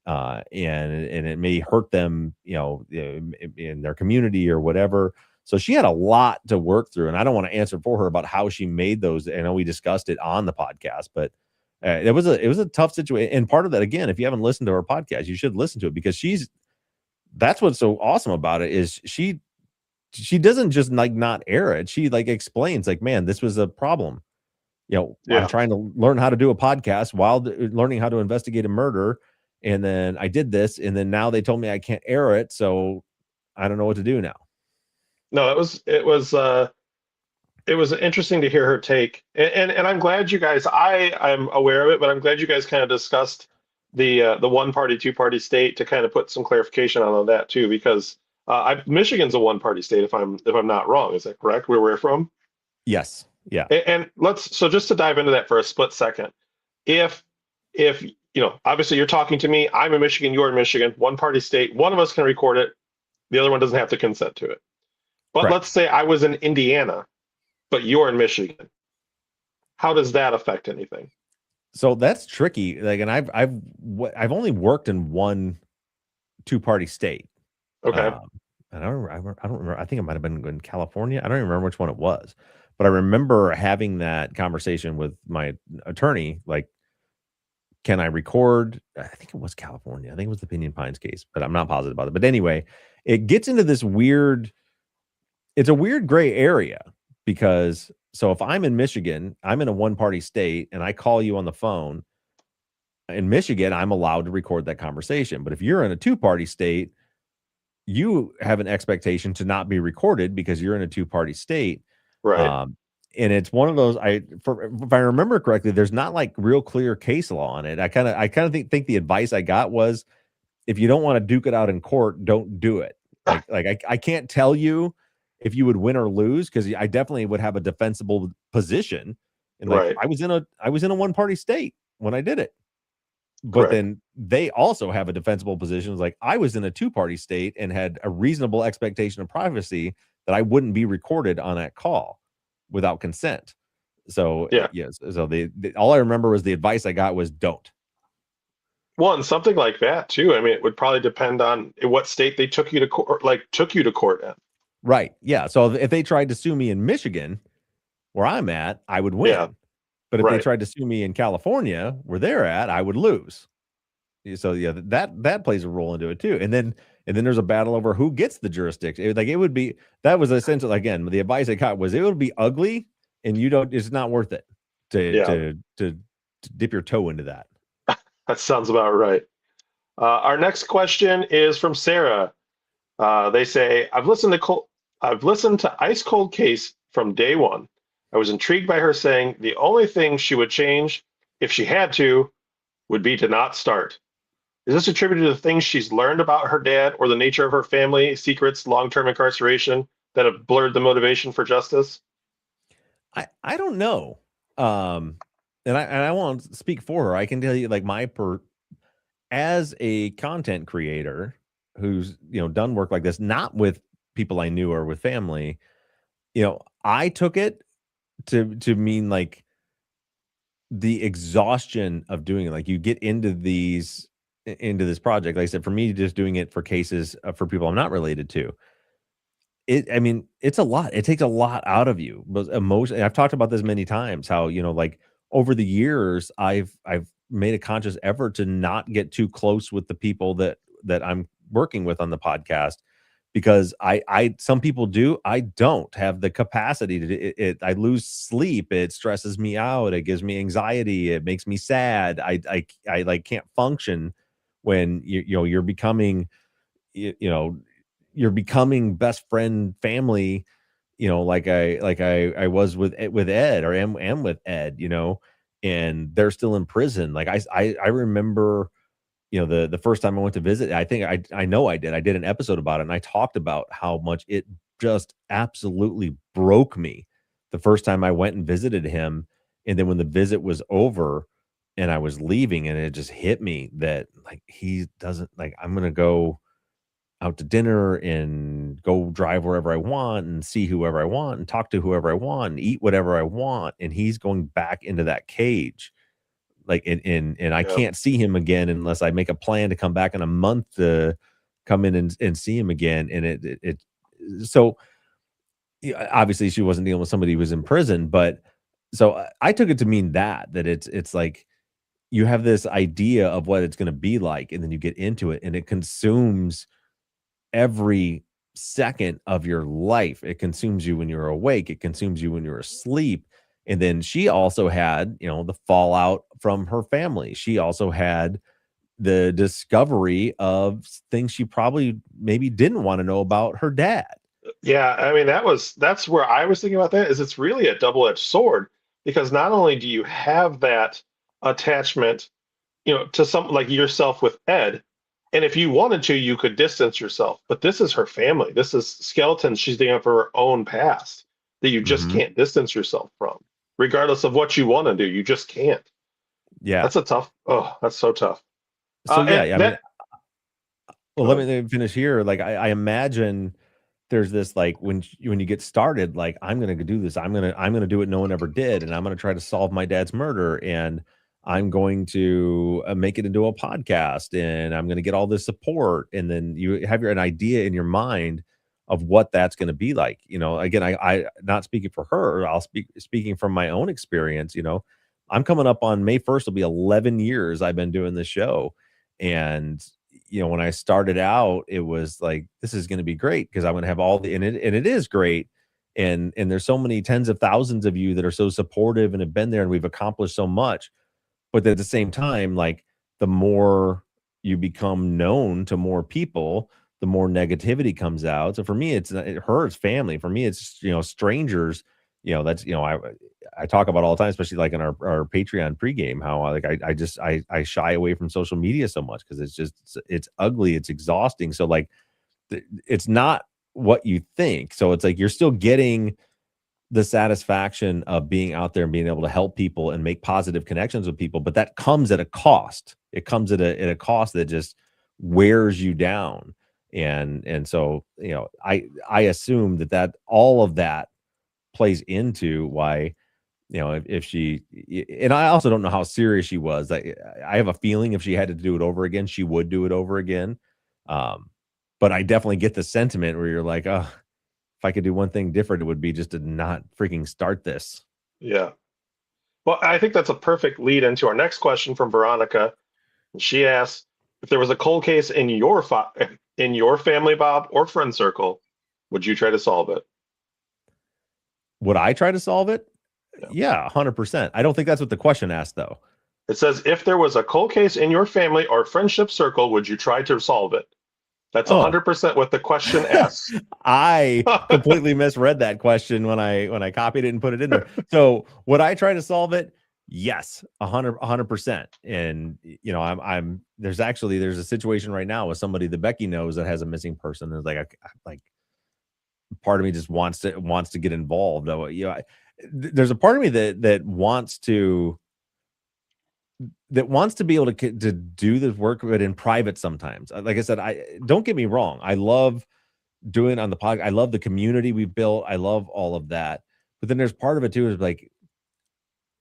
and it may hurt them, in their community or whatever. So she had a lot to work through, and I don't want to answer for her about how she made those. I know we discussed it on the podcast, but it was a tough situation. And part of that, again, if you haven't listened to her podcast, you should listen to it because that's what's so awesome about it is she she doesn't just like not air it. She like explains like, man, this was a problem. I'm Yeah. trying to learn how to do a podcast while learning how to investigate a murder. And then I did this, and then now they told me I can't air it. So I don't know what to do now. No, it was interesting to hear her take, and I'm glad you guys. I'm aware of it, but I'm glad you guys kind of discussed the one party, two party state to kind of put some clarification on that too, because Michigan's a one party state if I'm not wrong. Is that correct? Where we're from? Yes. Yeah. And so just to dive into that for a split second, if if obviously you're talking to me, I'm in Michigan, you're in Michigan, one party state, one of us can record it, the other one doesn't have to consent to it. But let's Correct. say I was in Indiana, but you're in Michigan. How does that affect anything? So that's tricky. Like, and I've only worked in one two-party state. Okay. Um, and I don't remember. I think it might have been in California. I don't even remember which one it was, but I remember having that conversation with my attorney. Like, can I record? I think it was California. I think it was the Pinion Pines case, but I'm not positive about it. But anyway, it gets into this weird. It's a weird gray area because so if I'm in Michigan, I'm in a one-party state, and I call you on the phone. In Michigan, I'm allowed to record that conversation. But if you're in a two-party state, you have an expectation to not be recorded because you're in a two-party state. Right. Um, and it's one of those, if I remember correctly, there's not like real clear case law on it. I kind of think the advice I got was, if you don't want to duke it out in court, don't do it. I can't tell you if you would win or lose, because I definitely would have a defensible position. And like, Right. I was in a one-party state when I did it. But Correct. then they also have a defensible position. It's like, I was in a two-party state and had a reasonable expectation of privacy that I wouldn't be recorded on that call without consent. So Yeah. yes, so all I remember was the advice I got was don't. Well, and something like that too. I mean, it would probably depend on what state they took you to court, in. Right. Yeah. So if they tried to sue me in Michigan, where I'm at, I would Yeah. win. But if they Right. tried to sue me in California, where they're at, I would lose. So yeah, that plays a role into it too. And then there's a battle over who gets the jurisdiction. That was essentially, again, the advice I got was, it would be ugly, and it's not worth it to Yeah. dip your toe into that. That sounds about right. Our next question is from Sarah. They say, I've listened to Ice Cold Case from day one. I was intrigued by her saying the only thing she would change if she had to would be to not start. Is this attributed to the things she's learned about her dad or the nature of her family secrets, long-term incarceration that have blurred the motivation for justice? I don't know. And I won't speak for her. I can tell you, like, as a content creator who's done work like this, not with people I knew or with family, I took it to mean like the exhaustion of doing it. Like, you get into this project. Like I said, for me, just doing it for cases for people I'm not related to. I mean, it's a lot. It takes a lot out of you. But emotion. I've talked about this many times. How like over the years, I've made a conscious effort to not get too close with the people that I'm working with on the podcast, because some people do. I don't have the capacity to I lose sleep. It stresses me out. It gives me anxiety. It makes me sad. I like can't function when you're becoming you, you know you're becoming best friend family, like I was with Ed, or am with Ed, and they're still in prison. Like I remember, the first time I went to visit, I think I know I did an episode about it, and I talked about how much it just absolutely broke me the first time I went and visited him. And then when the visit was over and I was leaving, and it just hit me that, like, he doesn't, like, I'm gonna go out to dinner and go drive wherever I want and see whoever I want and talk to whoever I want and eat whatever I want, and he's going back into that cage. Like, and I Yeah. can't see him again unless I make a plan to come back in a month to come in and see him again. And so, yeah, obviously she wasn't dealing with somebody who was in prison, but so I took it to mean that it's like, you have this idea of what it's going to be like, and then you get into it, and it consumes every second of your life. It consumes you when you're awake, it consumes you when you're asleep. And then she also had, the fallout from her family. She also had the discovery of things she probably maybe didn't want to know about her dad. Yeah, I mean that's where I was thinking about that is it's really a double-edged sword because not only do you have that attachment, to something like yourself with Ed, and if you wanted to, you could distance yourself. But this is her family. This is skeletons she's digging up for her own past that you just Mhm. can't distance yourself from, regardless of what you want to do. You just can't. Yeah. That's a tough. Oh, that's so tough. So, yeah, And I mean, that. well, Go let ahead. me finish here. Like, I imagine there's this, like, when you get started, like, I'm gonna do this. I'm gonna do what no one ever did, and I'm gonna try to solve my dad's murder, and I'm going to make it into a podcast, and I'm gonna get all this support, and then you have an idea in your mind of what that's gonna be like. Again, I not speaking for her, I'll speaking from my own experience. I'm coming up on May 1st will be 11 years I've been doing this show, and when I started out, it was like, this is going to be great because I'm going to have all the, and it is great. And there's so many tens of thousands of you that are so supportive and have been there and we've accomplished so much. But at the same time, like the more you become known to more people, the more negativity comes out. So for me, it's her, it's family. For me, it's strangers. That's I talk about all the time, especially like in our Patreon pregame, how I shy away from social media so much because it's ugly, it's exhausting. So like it's not what you think. So it's like you're still getting the satisfaction of being out there and being able to help people and make positive connections with people, but that comes at a cost. It comes at a cost that just wears you down. And so, I assume that all of that plays into why, if she, and I also don't know how serious she was. I have a feeling if she had to do it over again, she would do it over again. Um, but I definitely get the sentiment where you're like, oh, if I could do one thing different, it would be just to not freaking start this. Yeah. Well, I think that's a perfect lead into our next question from Veronica. She asks if there was a cold case in your family, Bob, or friend circle, would you try to solve it? Would I try to solve it? Yeah. Yeah, 100%. I don't think that's what the question asked, though. It says if there was a cold case in your family or friendship circle, would you try to solve it? That's Oh, 100% what the question asks. I completely misread that question when I copied it and put it in there. So would I try to solve it? Yes, 100%. And I'm there's a situation right now with somebody that Becky knows that has a missing person. And it's like part of me just wants to get involved. There's a part of me that wants to be able to do this work, but in private sometimes. Like I said, I don't get me wrong. I love doing it on the podcast. I love the community we built. I love all of that. But then there's part of it too is like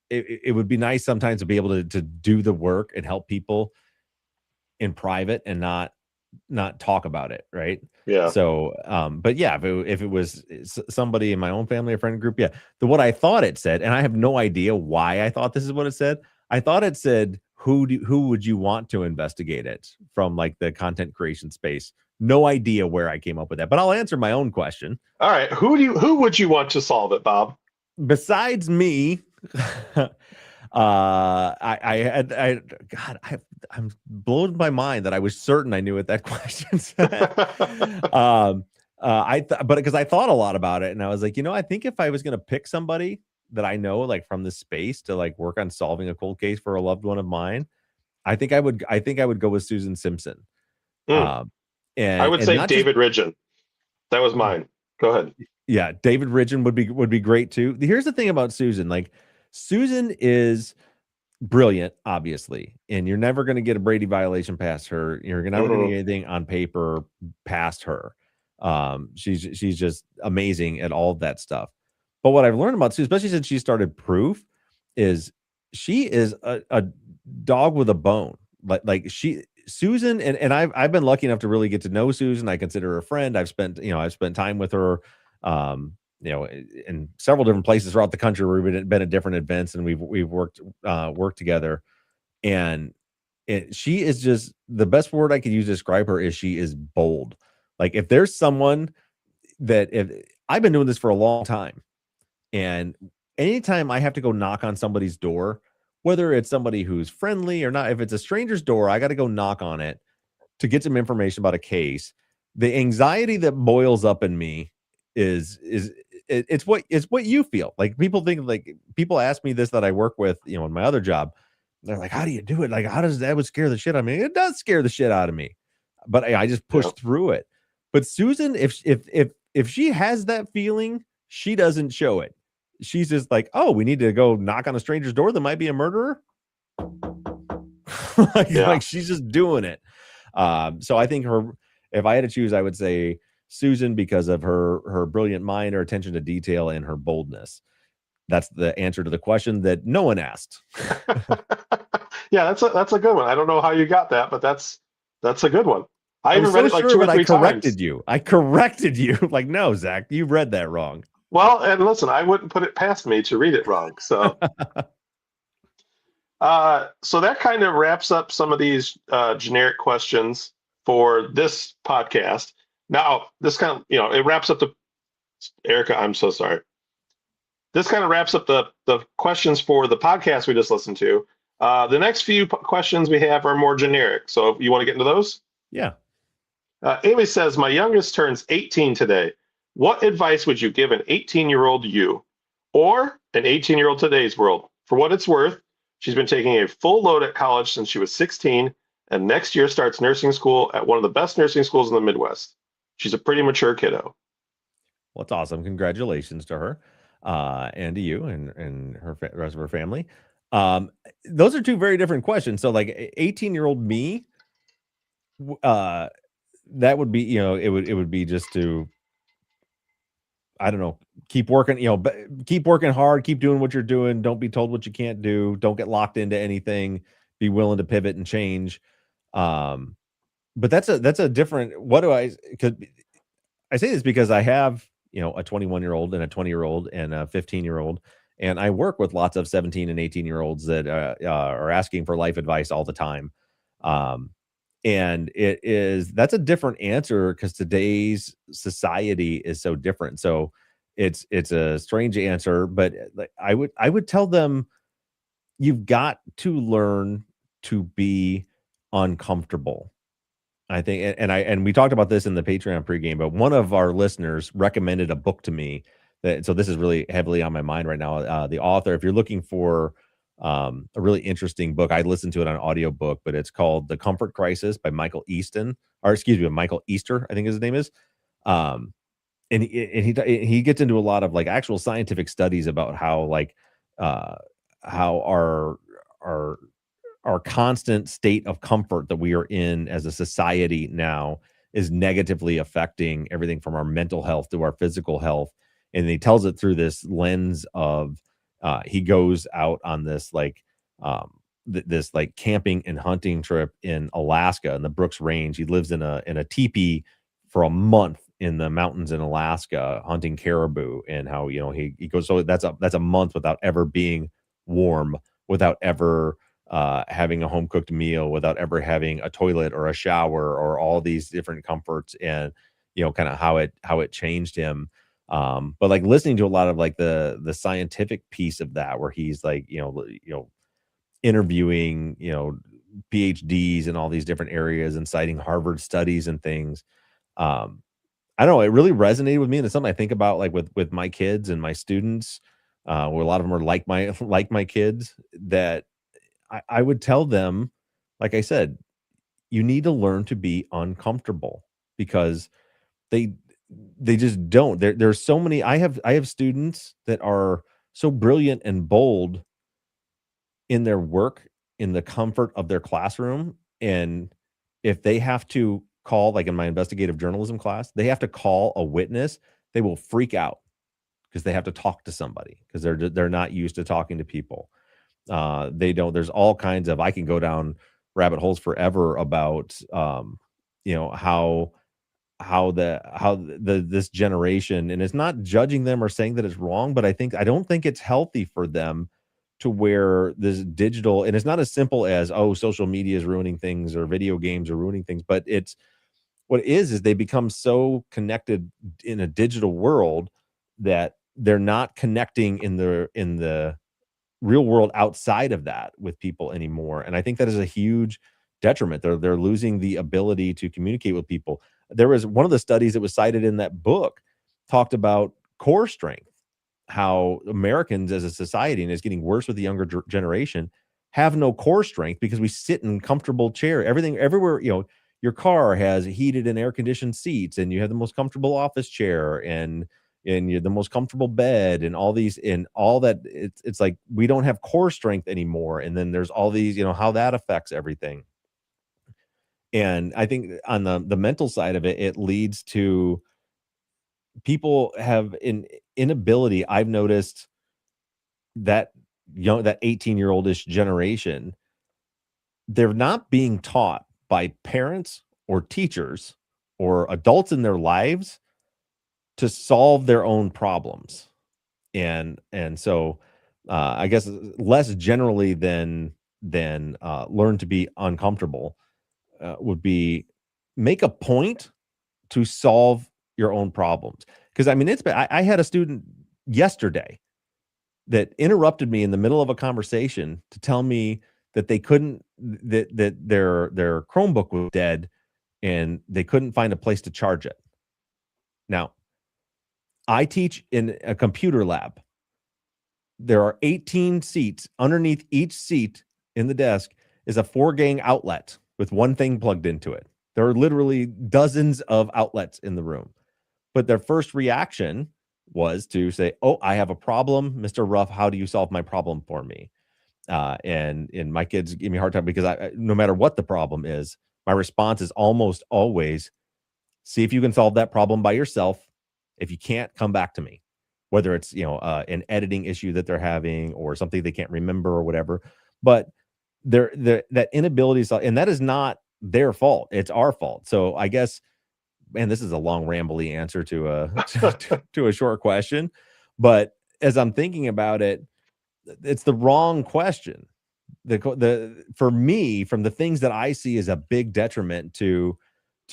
it would be nice sometimes to be able to do the work and help people in private and not talk about it, right? Yeah. So, but yeah, if it was somebody in my own family or friend group, yeah. What I thought it said, and I have no idea why I thought this is what it said. I thought it said, who would you want to investigate it from, like the content creation space? No idea where I came up with that, but I'll answer my own question. All right. Who would you want to solve it, Bob? Besides me, I'm blown by mind that I was certain I knew what that question said. But because I thought a lot about it, and I was like, I think if I was going to pick somebody that I know, like from this space, to like work on solving a cold case for a loved one of mine, I think I would go with Susan Simpson. Hmm. Um, I and would and say not just David Ridgen. That was mine. Go ahead. Yeah, David Ridgen would be great too. Here's the thing about Susan, like Susan is brilliant, obviously, and you're never going to get a Brady violation past her. You're never going to Hmm. get anything on paper past her. She's just amazing at all of that stuff. But what I've learned about Susan, especially since she started Proof, is she is a dog with a bone. Like Susan, and I've been lucky enough to really get to know Susan. I consider her a friend. I've spent time with her. In several different places throughout the country where we've been at different events and we've worked together. And she is just the best word I could use to describe her is she is bold. Like if there's someone that if I've been doing this for a long time, and anytime I have to go knock on somebody's door, whether it's somebody who's friendly or not, if it's a stranger's door, I got to go knock on it to get some information about a case. The anxiety that boils up in me it's what you feel. Like people think, like people ask me this that I work with, in my other job. They're like, "How do you do it? Like, how does that would scare the shit out of me?" It does scare the shit out of me, but I just push Yeah. through it. But Susan, if she has that feeling, she doesn't show it. She's just like, "Oh, we need to go knock on a stranger's door that might be a murderer." like she's just doing it. So I think if I had to choose, I would say Susan, because of her brilliant mind, her attention to detail, and her boldness. That's the answer to the question that no one asked. Yeah, that's a good one. I don't know how you got that, but that's a good one. I even was read so it like sure, two or but I three corrected times. you. I corrected you. Like, no, Zach, you read that wrong. Well, and listen, I wouldn't put it past me to read it wrong. So, so that kind of wraps up some of these generic questions for this podcast. Now, this kind of, it wraps up the Erica. I'm so sorry. This kind of wraps up the questions for the podcast we just listened to. The next few questions we have are more generic. So, you want to get into those? Yeah. Amy says, my youngest turns 18 today. What advice would you give an 18-year-old you or an 18-year-old today's world? For what it's worth, she's been taking a full load at college since she was 16, and next year starts nursing school at one of the best nursing schools in the Midwest. She's a pretty mature kiddo. Well, it's awesome. Congratulations to her, and to you and her rest of her family. Those are two very different questions. So, like 18-year-old me, that would be, it would be just to, I don't know, keep working, keep working hard, keep doing what you're doing. Don't be told what you can't do. Don't get locked into anything. Be willing to pivot and change. But that's a different. What do I? Because I say this because I have, a 21-year-old and a 20-year-old and a 15-year-old, and I work with lots of 17 and 18-year-olds that are asking for life advice all the time. And that's a different answer because today's society is so different. So it's a strange answer, but like I would tell them, you've got to learn to be uncomfortable. I think, and we talked about this in the Patreon pregame, but one of our listeners recommended a book to me so this is really heavily on my mind right now. The author, if you're looking for a really interesting book, I listened to it on audiobook, but it's called The Comfort Crisis by Michael Michael Easter, I think his name is. And he gets into a lot of like actual scientific studies about how how our constant state of comfort that we are in as a society now is negatively affecting everything from our mental health to our physical health. And he tells it through this lens of he goes out on this this like camping and hunting trip in Alaska in the Brooks Range. He lives in a teepee for a month in the mountains in Alaska hunting caribou, and how he goes, so that's a month without ever being warm, without ever having a home cooked meal, without ever having a toilet or a shower or all these different comforts, and kind of how it changed him. But like listening to a lot of like the scientific piece of that, where he's like interviewing PhDs in all these different areas and citing Harvard studies and things. I don't know, it really resonated with me, and it's something I think about like with my kids and my students, where a lot of them are like my kids, that I would tell them, like I said, you need to learn to be uncomfortable, because they they just don't. There's so many. I have students that are so brilliant and bold in their work, in the comfort of their classroom, and if they have to call, like in my investigative journalism class, they have to call a witness, they will freak out because they have to talk to somebody, because they're not used to talking to people. They don't. There's all kinds of. I can go down rabbit holes forever about how this generation, and it's not judging them or saying that it's wrong, but I don't think it's healthy for them to where this digital, and it's not as simple as, oh, social media is ruining things or video games are ruining things, but what it is they become so connected in a digital world that they're not connecting in the real world outside of that with people anymore. And I think that is a huge detriment. They're losing the ability to communicate with people. There was one of the studies that was cited in that book talked about core strength, how Americans as a society, and it's getting worse with the younger generation, have no core strength because we sit in comfortable chair. Everything everywhere, your car has heated and air conditioned seats, and you have the most comfortable office chair, and you're the most comfortable bed, and all these, and all that. It's like we don't have core strength anymore. And then there's all these, how that affects everything. And I think on the mental side of it, it leads to people have an inability. I've noticed that that 18-year-oldish generation, they're not being taught by parents or teachers or adults in their lives to solve their own problems. And so I guess less generally than learn to be uncomfortable would be make a point to solve your own problems. Because I mean, I had a student yesterday that interrupted me in the middle of a conversation to tell me that they couldn't that their Chromebook was dead and they couldn't find a place to charge it. Now, I teach in a computer lab. There are 18 seats. Underneath each seat in the desk is a 4-gang outlet with one thing plugged into it. There are literally dozens of outlets in the room. But their first reaction was to say, "Oh, I have a problem, Mr. Ruff. How do you solve my problem for me?" And my kids give me a hard time because no matter what the problem is, my response is almost always, "See if you can solve that problem by yourself. If you can't, come back to me." Whether it's an editing issue that they're having or something they can't remember or whatever, but that inability to, and that is not their fault. It's our fault. So I guess, man, this is a long, rambly answer to a to a short question. But as I'm thinking about it, it's the wrong question. The for me, from the things that I see as a big detriment to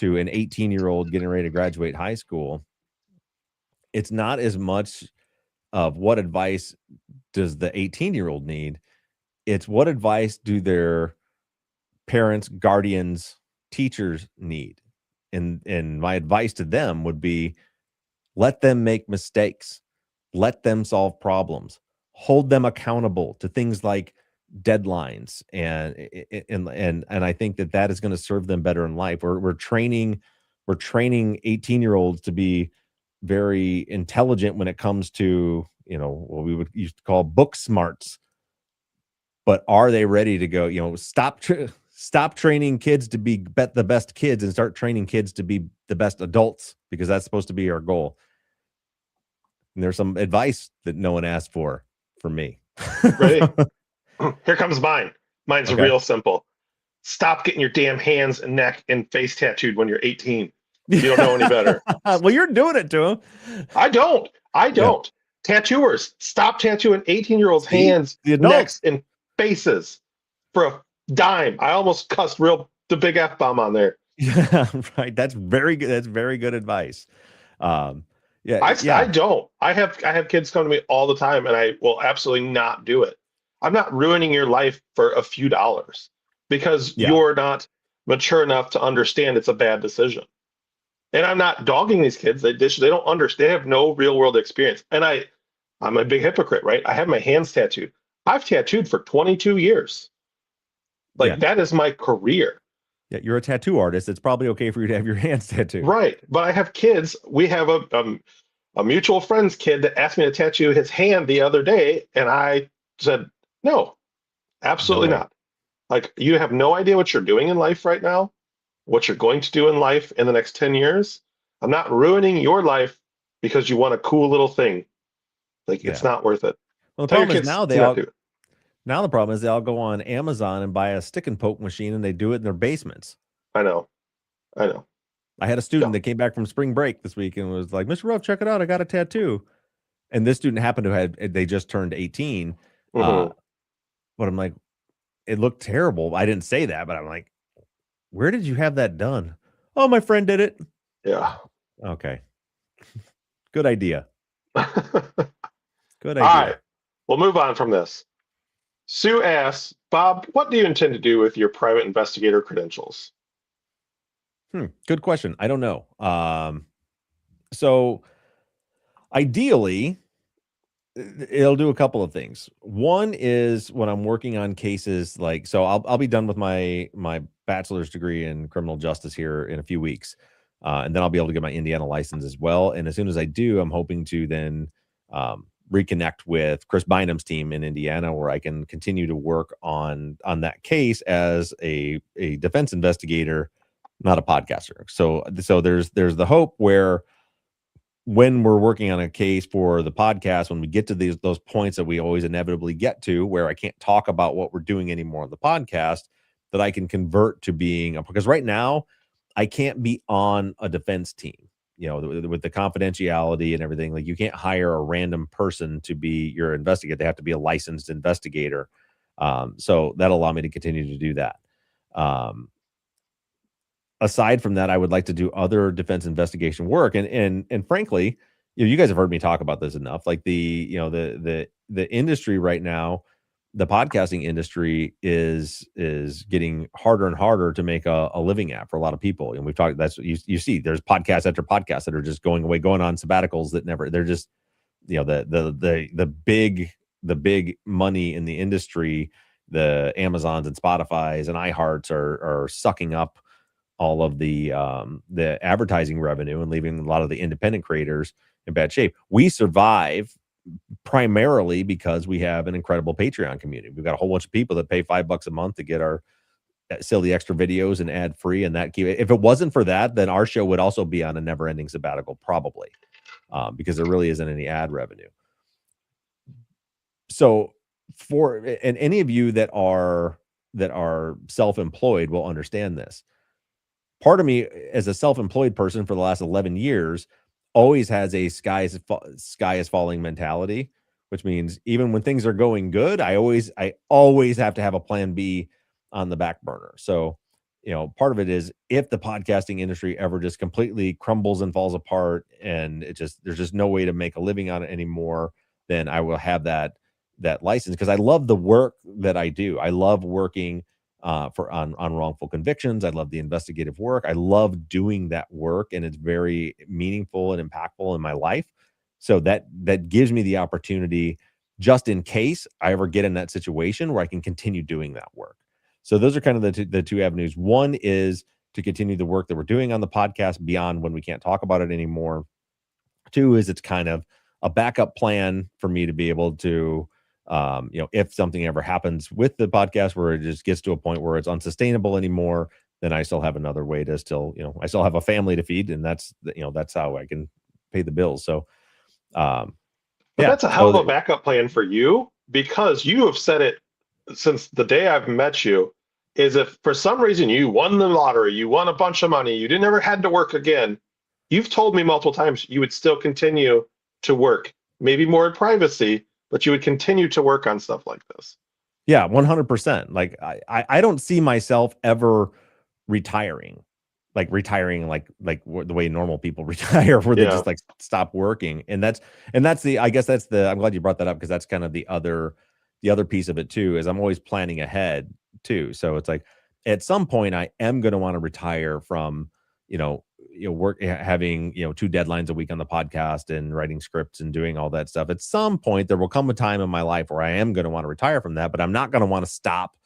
an 18-year-old getting ready to graduate high school, it's not as much of what advice does the 18-year-old need. It's what advice do their parents, guardians, teachers need. And my advice to them would be, let them make mistakes, let them solve problems, hold them accountable to things like deadlines. And I think that is going to serve them better in life. We're training 18-year-olds to be very intelligent when it comes to what we would used to call book smarts. But are they ready to go? Stop training kids to be the best kids and start training kids to be the best adults, because that's supposed to be our goal. And there's some advice that no one asked for from me. Ready? Here comes mine. Mine's Okay. real simple. Stop getting your damn hands and neck and face tattooed when you're 18. You don't know any better. Well, you're doing it to him. I don't. I Yeah. don't. Tattooers, stop tattooing 18-year-olds' See? hands, The adults. necks, and faces for a dime. I almost cussed the big F-bomb on there. Yeah, right. That's very good. That's very good advice. Yeah, I don't. I have kids come to me all the time, and I will absolutely not do it. I'm not ruining your life for a few dollars because Yeah. you're not mature enough to understand it's a bad decision. And I'm not dogging these kids. They don't understand. They have no real world experience. And I'm a big hypocrite, right? I have my hands tattooed. I've tattooed for 22 years. Like Yeah. that is my career. Yeah, you're a tattoo artist. It's probably okay for you to have your hands tattooed. Right. But I have kids. We have a mutual friend's kid that asked me to tattoo his hand the other day, and I said, no, absolutely No way. not. Like you have no idea what you're doing in life right now, what you're going to do in life in the next 10 years. I'm not ruining your life because you want a cool little thing. Like it's Yeah. not worth it. Well, the Tell your problem is kids to not do it. now the problem is they all go on Amazon and buy a stick and poke machine and they do it in their basements. I know. I know. I had a student Yeah. that came back from spring break this week and was like, "Mr. Ruff, check it out. I got a tattoo." And this student happened to have, they just turned 18. Mm-hmm. But I'm like, it looked terrible. I didn't say that, but I'm like, where did you have that done? Oh, my friend did it. Yeah. Okay. Good idea. All Good right. idea. We'll move on from this. Sue asks, Bob, what do you intend to do with your private investigator credentials? Good question. I don't know. So ideally, it'll do a couple of things. One is when I'm working on cases like, so I'll be done with my bachelor's degree in criminal justice here in a few weeks, and then I'll be able to get my Indiana license as well. And as soon as I do, I'm hoping to then reconnect with Chris Bynum's team in Indiana, where I can continue to work on that case as a defense investigator, not a podcaster. So there's the hope where when we're working on a case for the podcast, when we get to those points that we always inevitably get to, where I can't talk about what we're doing anymore on the podcast, that I can convert to being because right now I can't be on a defense team. You know, with the confidentiality and everything, like you can't hire a random person to be your investigator. They have to be a licensed investigator. So that'll allow me to continue to do that. Aside from that, I would like to do other defense investigation work. And frankly, you guys have heard me talk about this enough. Like the industry right now, the podcasting industry is getting harder and harder to make a living at for a lot of people. And we've talked, that's what you see, there's podcasts after podcasts that are just going away, going on sabbaticals that never, they're just, the big money in the industry, the Amazons and Spotify's and iHearts are sucking up all of the advertising revenue and leaving a lot of the independent creators in bad shape. We survive primarily because we have an incredible Patreon community. We've got a whole bunch of people that pay $5 a month to get our silly extra videos and ad free. And that if it wasn't for that, then our show would also be on a never ending sabbatical, probably, because there really isn't any ad revenue. So and any of you that are self-employed will understand this. Part of me as a self-employed person for the last 11 years always has a sky is falling mentality, which means even when things are going good, I always have to have a plan B on the back burner. So, part of it is if the podcasting industry ever just completely crumbles and falls apart and there's just no way to make a living on it anymore, then I will have that license, because I love the work that I do. I love working on wrongful convictions. I love the investigative work. I love doing that work, and it's very meaningful and impactful in my life. So that gives me the opportunity, just in case I ever get in that situation, where I can continue doing that work. So those are kind of the two avenues. One is to continue the work that we're doing on the podcast beyond when we can't talk about it anymore. Two is it's kind of a backup plan for me to be able to if something ever happens with the podcast where it just gets to a point where it's unsustainable anymore, then I still have another way to I still have a family to feed, and that's how I can pay the bills. So, but that's a hell of a backup plan for you, because you have said it since the day I've met you, is if for some reason you won the lottery, you won a bunch of money, you never had to work again, you've told me multiple times you would still continue to work, maybe more in privacy, but you would continue to work on stuff like this. Yeah, 100%. Like I don't see myself ever retiring, like the way normal people retire, where they just like stop working. And that's I guess that's I'm glad you brought that up, because that's kind of the other piece of it too, is I'm always planning ahead too. So it's like at some point I am going to want to retire from, work, having, 2 deadlines a week on the podcast and writing scripts and doing all that stuff. At some point, there will come a time in my life where I am going to want to retire from that, but I'm not going to want to stop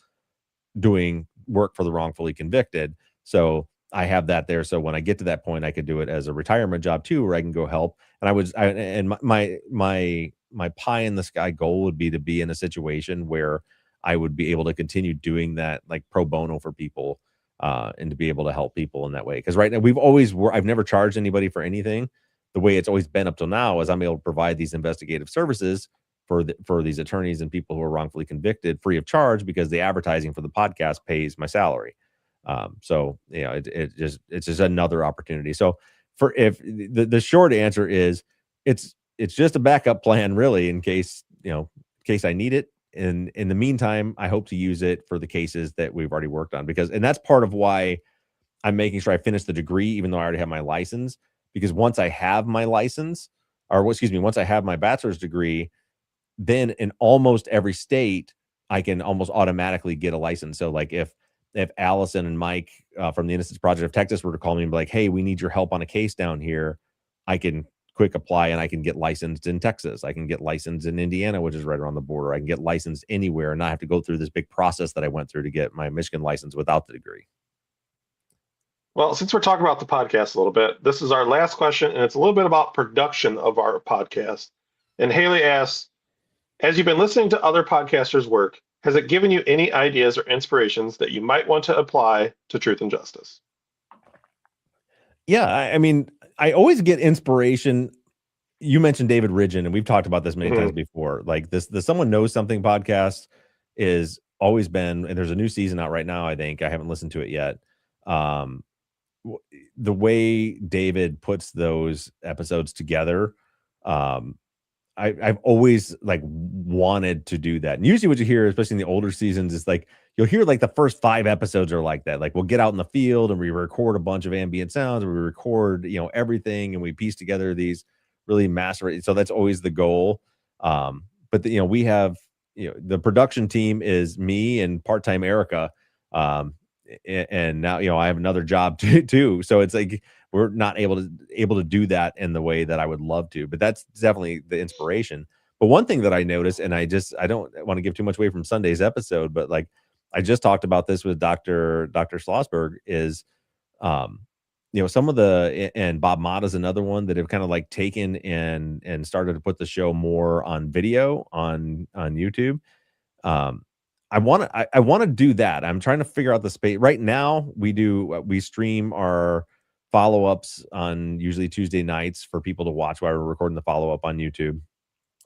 doing work for the wrongfully convicted. So I have that there. So when I get to that point, I could do it as a retirement job too, where I can go help. And my pie in the sky goal would be to be in a situation where I would be able to continue doing that, like pro bono for people, and to be able to help people in that way. Because right now I've never charged anybody for anything. The way it's always been up till now is I'm able to provide these investigative services for these attorneys and people who are wrongfully convicted free of charge, because the advertising for the podcast pays my salary. So it's just another opportunity. So if the short answer is it's just a backup plan, really, in case I need it. And in the meantime, I hope to use it for the cases that we've already worked on, and that's part of why I'm making sure I finish the degree, even though I already have my license, because once I have my license, or excuse me, once I have my bachelor's degree, then in almost every state, I can almost automatically get a license. So like if Allison and Mike from the Innocence Project of Texas were to call me and be like, "Hey, we need your help on a case down here," I can quick apply and I can get licensed in Texas. I can get licensed in Indiana, which is right around the border. I can get licensed anywhere and not have to go through this big process that I went through to get my Michigan license without the degree. Well, since we're talking about the podcast a little bit, this is our last question, and it's a little bit about production of our podcast. And Haley asks, as you've been listening to other podcasters' work, has it given you any ideas or inspirations that you might want to apply to Truth and Justice? Yeah, I mean, I always get inspiration. You mentioned David Ridgen, and we've talked about this many times before. Like the Someone Knows Something podcast is always been, and there's a new season out right now. I think I haven't listened to it yet. The way David puts those episodes together, I've always like wanted to do that. And usually what you hear, especially in the older seasons, is like you'll hear like the first 5 episodes are like that. Like we'll get out in the field and we record a bunch of ambient sounds, and we record, everything, and we piece together these really master. So that's always the goal. But we have, the production team is me and part-time Erica. And now, I have another job too. So it's like, we're not able to do that in the way that I would love to, but that's definitely the inspiration. But one thing that I noticed, and I don't want to give too much away from Sunday's episode, but like I just talked about this with Dr. Schlossberg is, some of and Bob Mott is another one that have kind of like taken and started to put the show more on video on YouTube. I want to do that. I'm trying to figure out the space right now. We stream our follow-ups on usually Tuesday nights for people to watch while we're recording the follow-up on YouTube.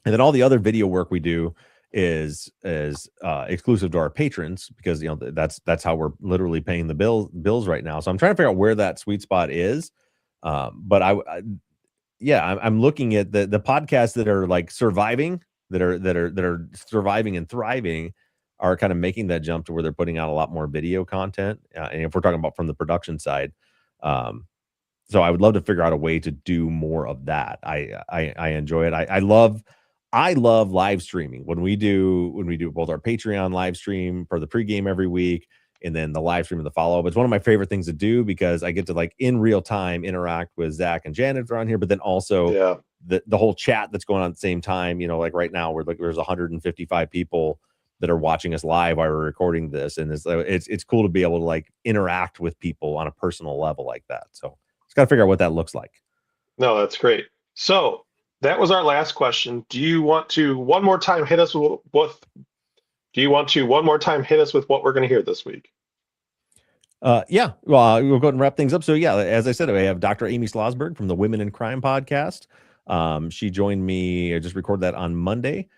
And then all the other video work we do is exclusive to our patrons, because that's how we're literally paying the bills right now. So I'm trying to figure out where that sweet spot is. But I'm looking at the podcasts that are like surviving, that are surviving and thriving, are kind of making that jump to where they're putting out a lot more video content. And if we're talking about from the production side, so I would love to figure out a way to do more of that. I enjoy it. I love live streaming when we do both our Patreon live stream for the pregame every week, and then the live stream of the follow-up. It's one of my favorite things to do because I get to like in real time interact with Zach and Janet around here, but then also the whole chat that's going on at the same time. Like right now we're like, there's 155 people that are watching us live while we're recording this. And it's cool to be able to like interact with people on a personal level like that. So just got to figure out what that looks like. No, that's great. So that was our last question. Do you want to one more time hit us with what we're going to hear this week? Yeah. Well, we'll go ahead and wrap things up. So yeah, as I said, I have Dr. Amy Schlossberg from the Women in Crime podcast. She joined me. I just recorded that on Monday.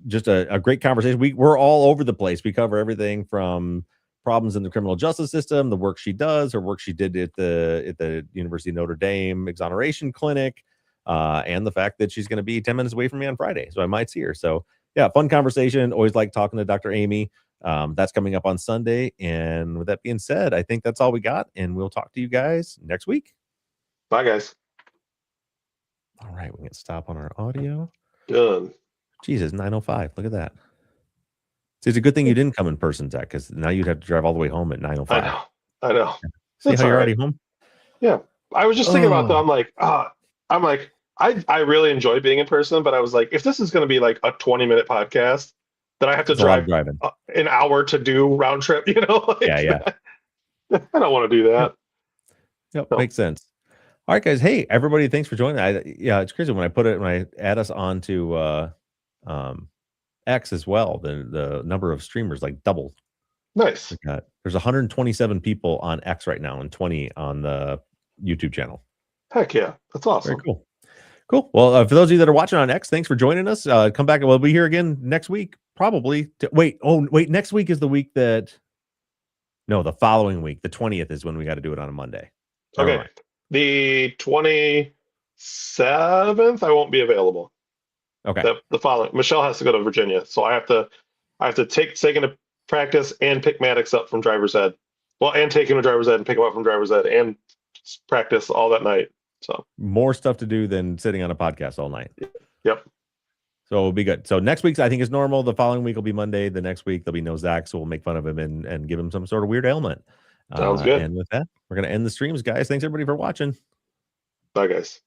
Just a great conversation. We're all over the place. We cover everything from problems in the criminal justice system, the work she does, her work she did at the University of Notre Dame exoneration clinic, and the fact that she's going to be 10 minutes away from me on Friday, so I might see her. So yeah, fun conversation. Always like talking to Dr. Amy. That's coming up on Sunday. And with that being said, I think that's all we got, and we'll talk to you guys next week. Bye, guys. All right, we can stop on our audio. Done. Jesus, 9:05. Look at that. See, it's a good thing you didn't come in person, Zach, because now you'd have to drive all the way home at 9:05. I know. See That's how you're already home? Yeah. I was just thinking about that. I'm like, I really enjoy being in person, but I was like, if this is going to be like a 20-minute podcast, then I have to drive an hour to do round trip, Yeah. I don't want to do that. Yep, makes sense. All right, guys. Hey, everybody, thanks for joining. It's crazy when I add us on to X as well, the number of streamers like doubled. Nice. There's 127 people on X right now and 20 on the YouTube channel. Heck yeah, that's awesome. Very cool. Well, for those of you that are watching on X, thanks for joining us. Come back and we'll be here again next week, probably. Next week is the week the following week, the 20th is when we got to do it on a Monday. Okay. The 27th, I won't be available. Okay. The following, Michelle has to go to Virginia, so I have to take Sagan to practice and pick Maddox up from driver's ed Well, and take him to driver's ed and pick him up from driver's ed and practice all that night. So more stuff to do than sitting on a podcast all night. Yep. So it'll be good. So next week's I think is normal. The following week will be Monday. The next week there'll be no Zach, so we'll make fun of him and give him some sort of weird ailment. Sounds good. And with that, we're gonna end the streams, guys. Thanks everybody for watching. Bye, guys.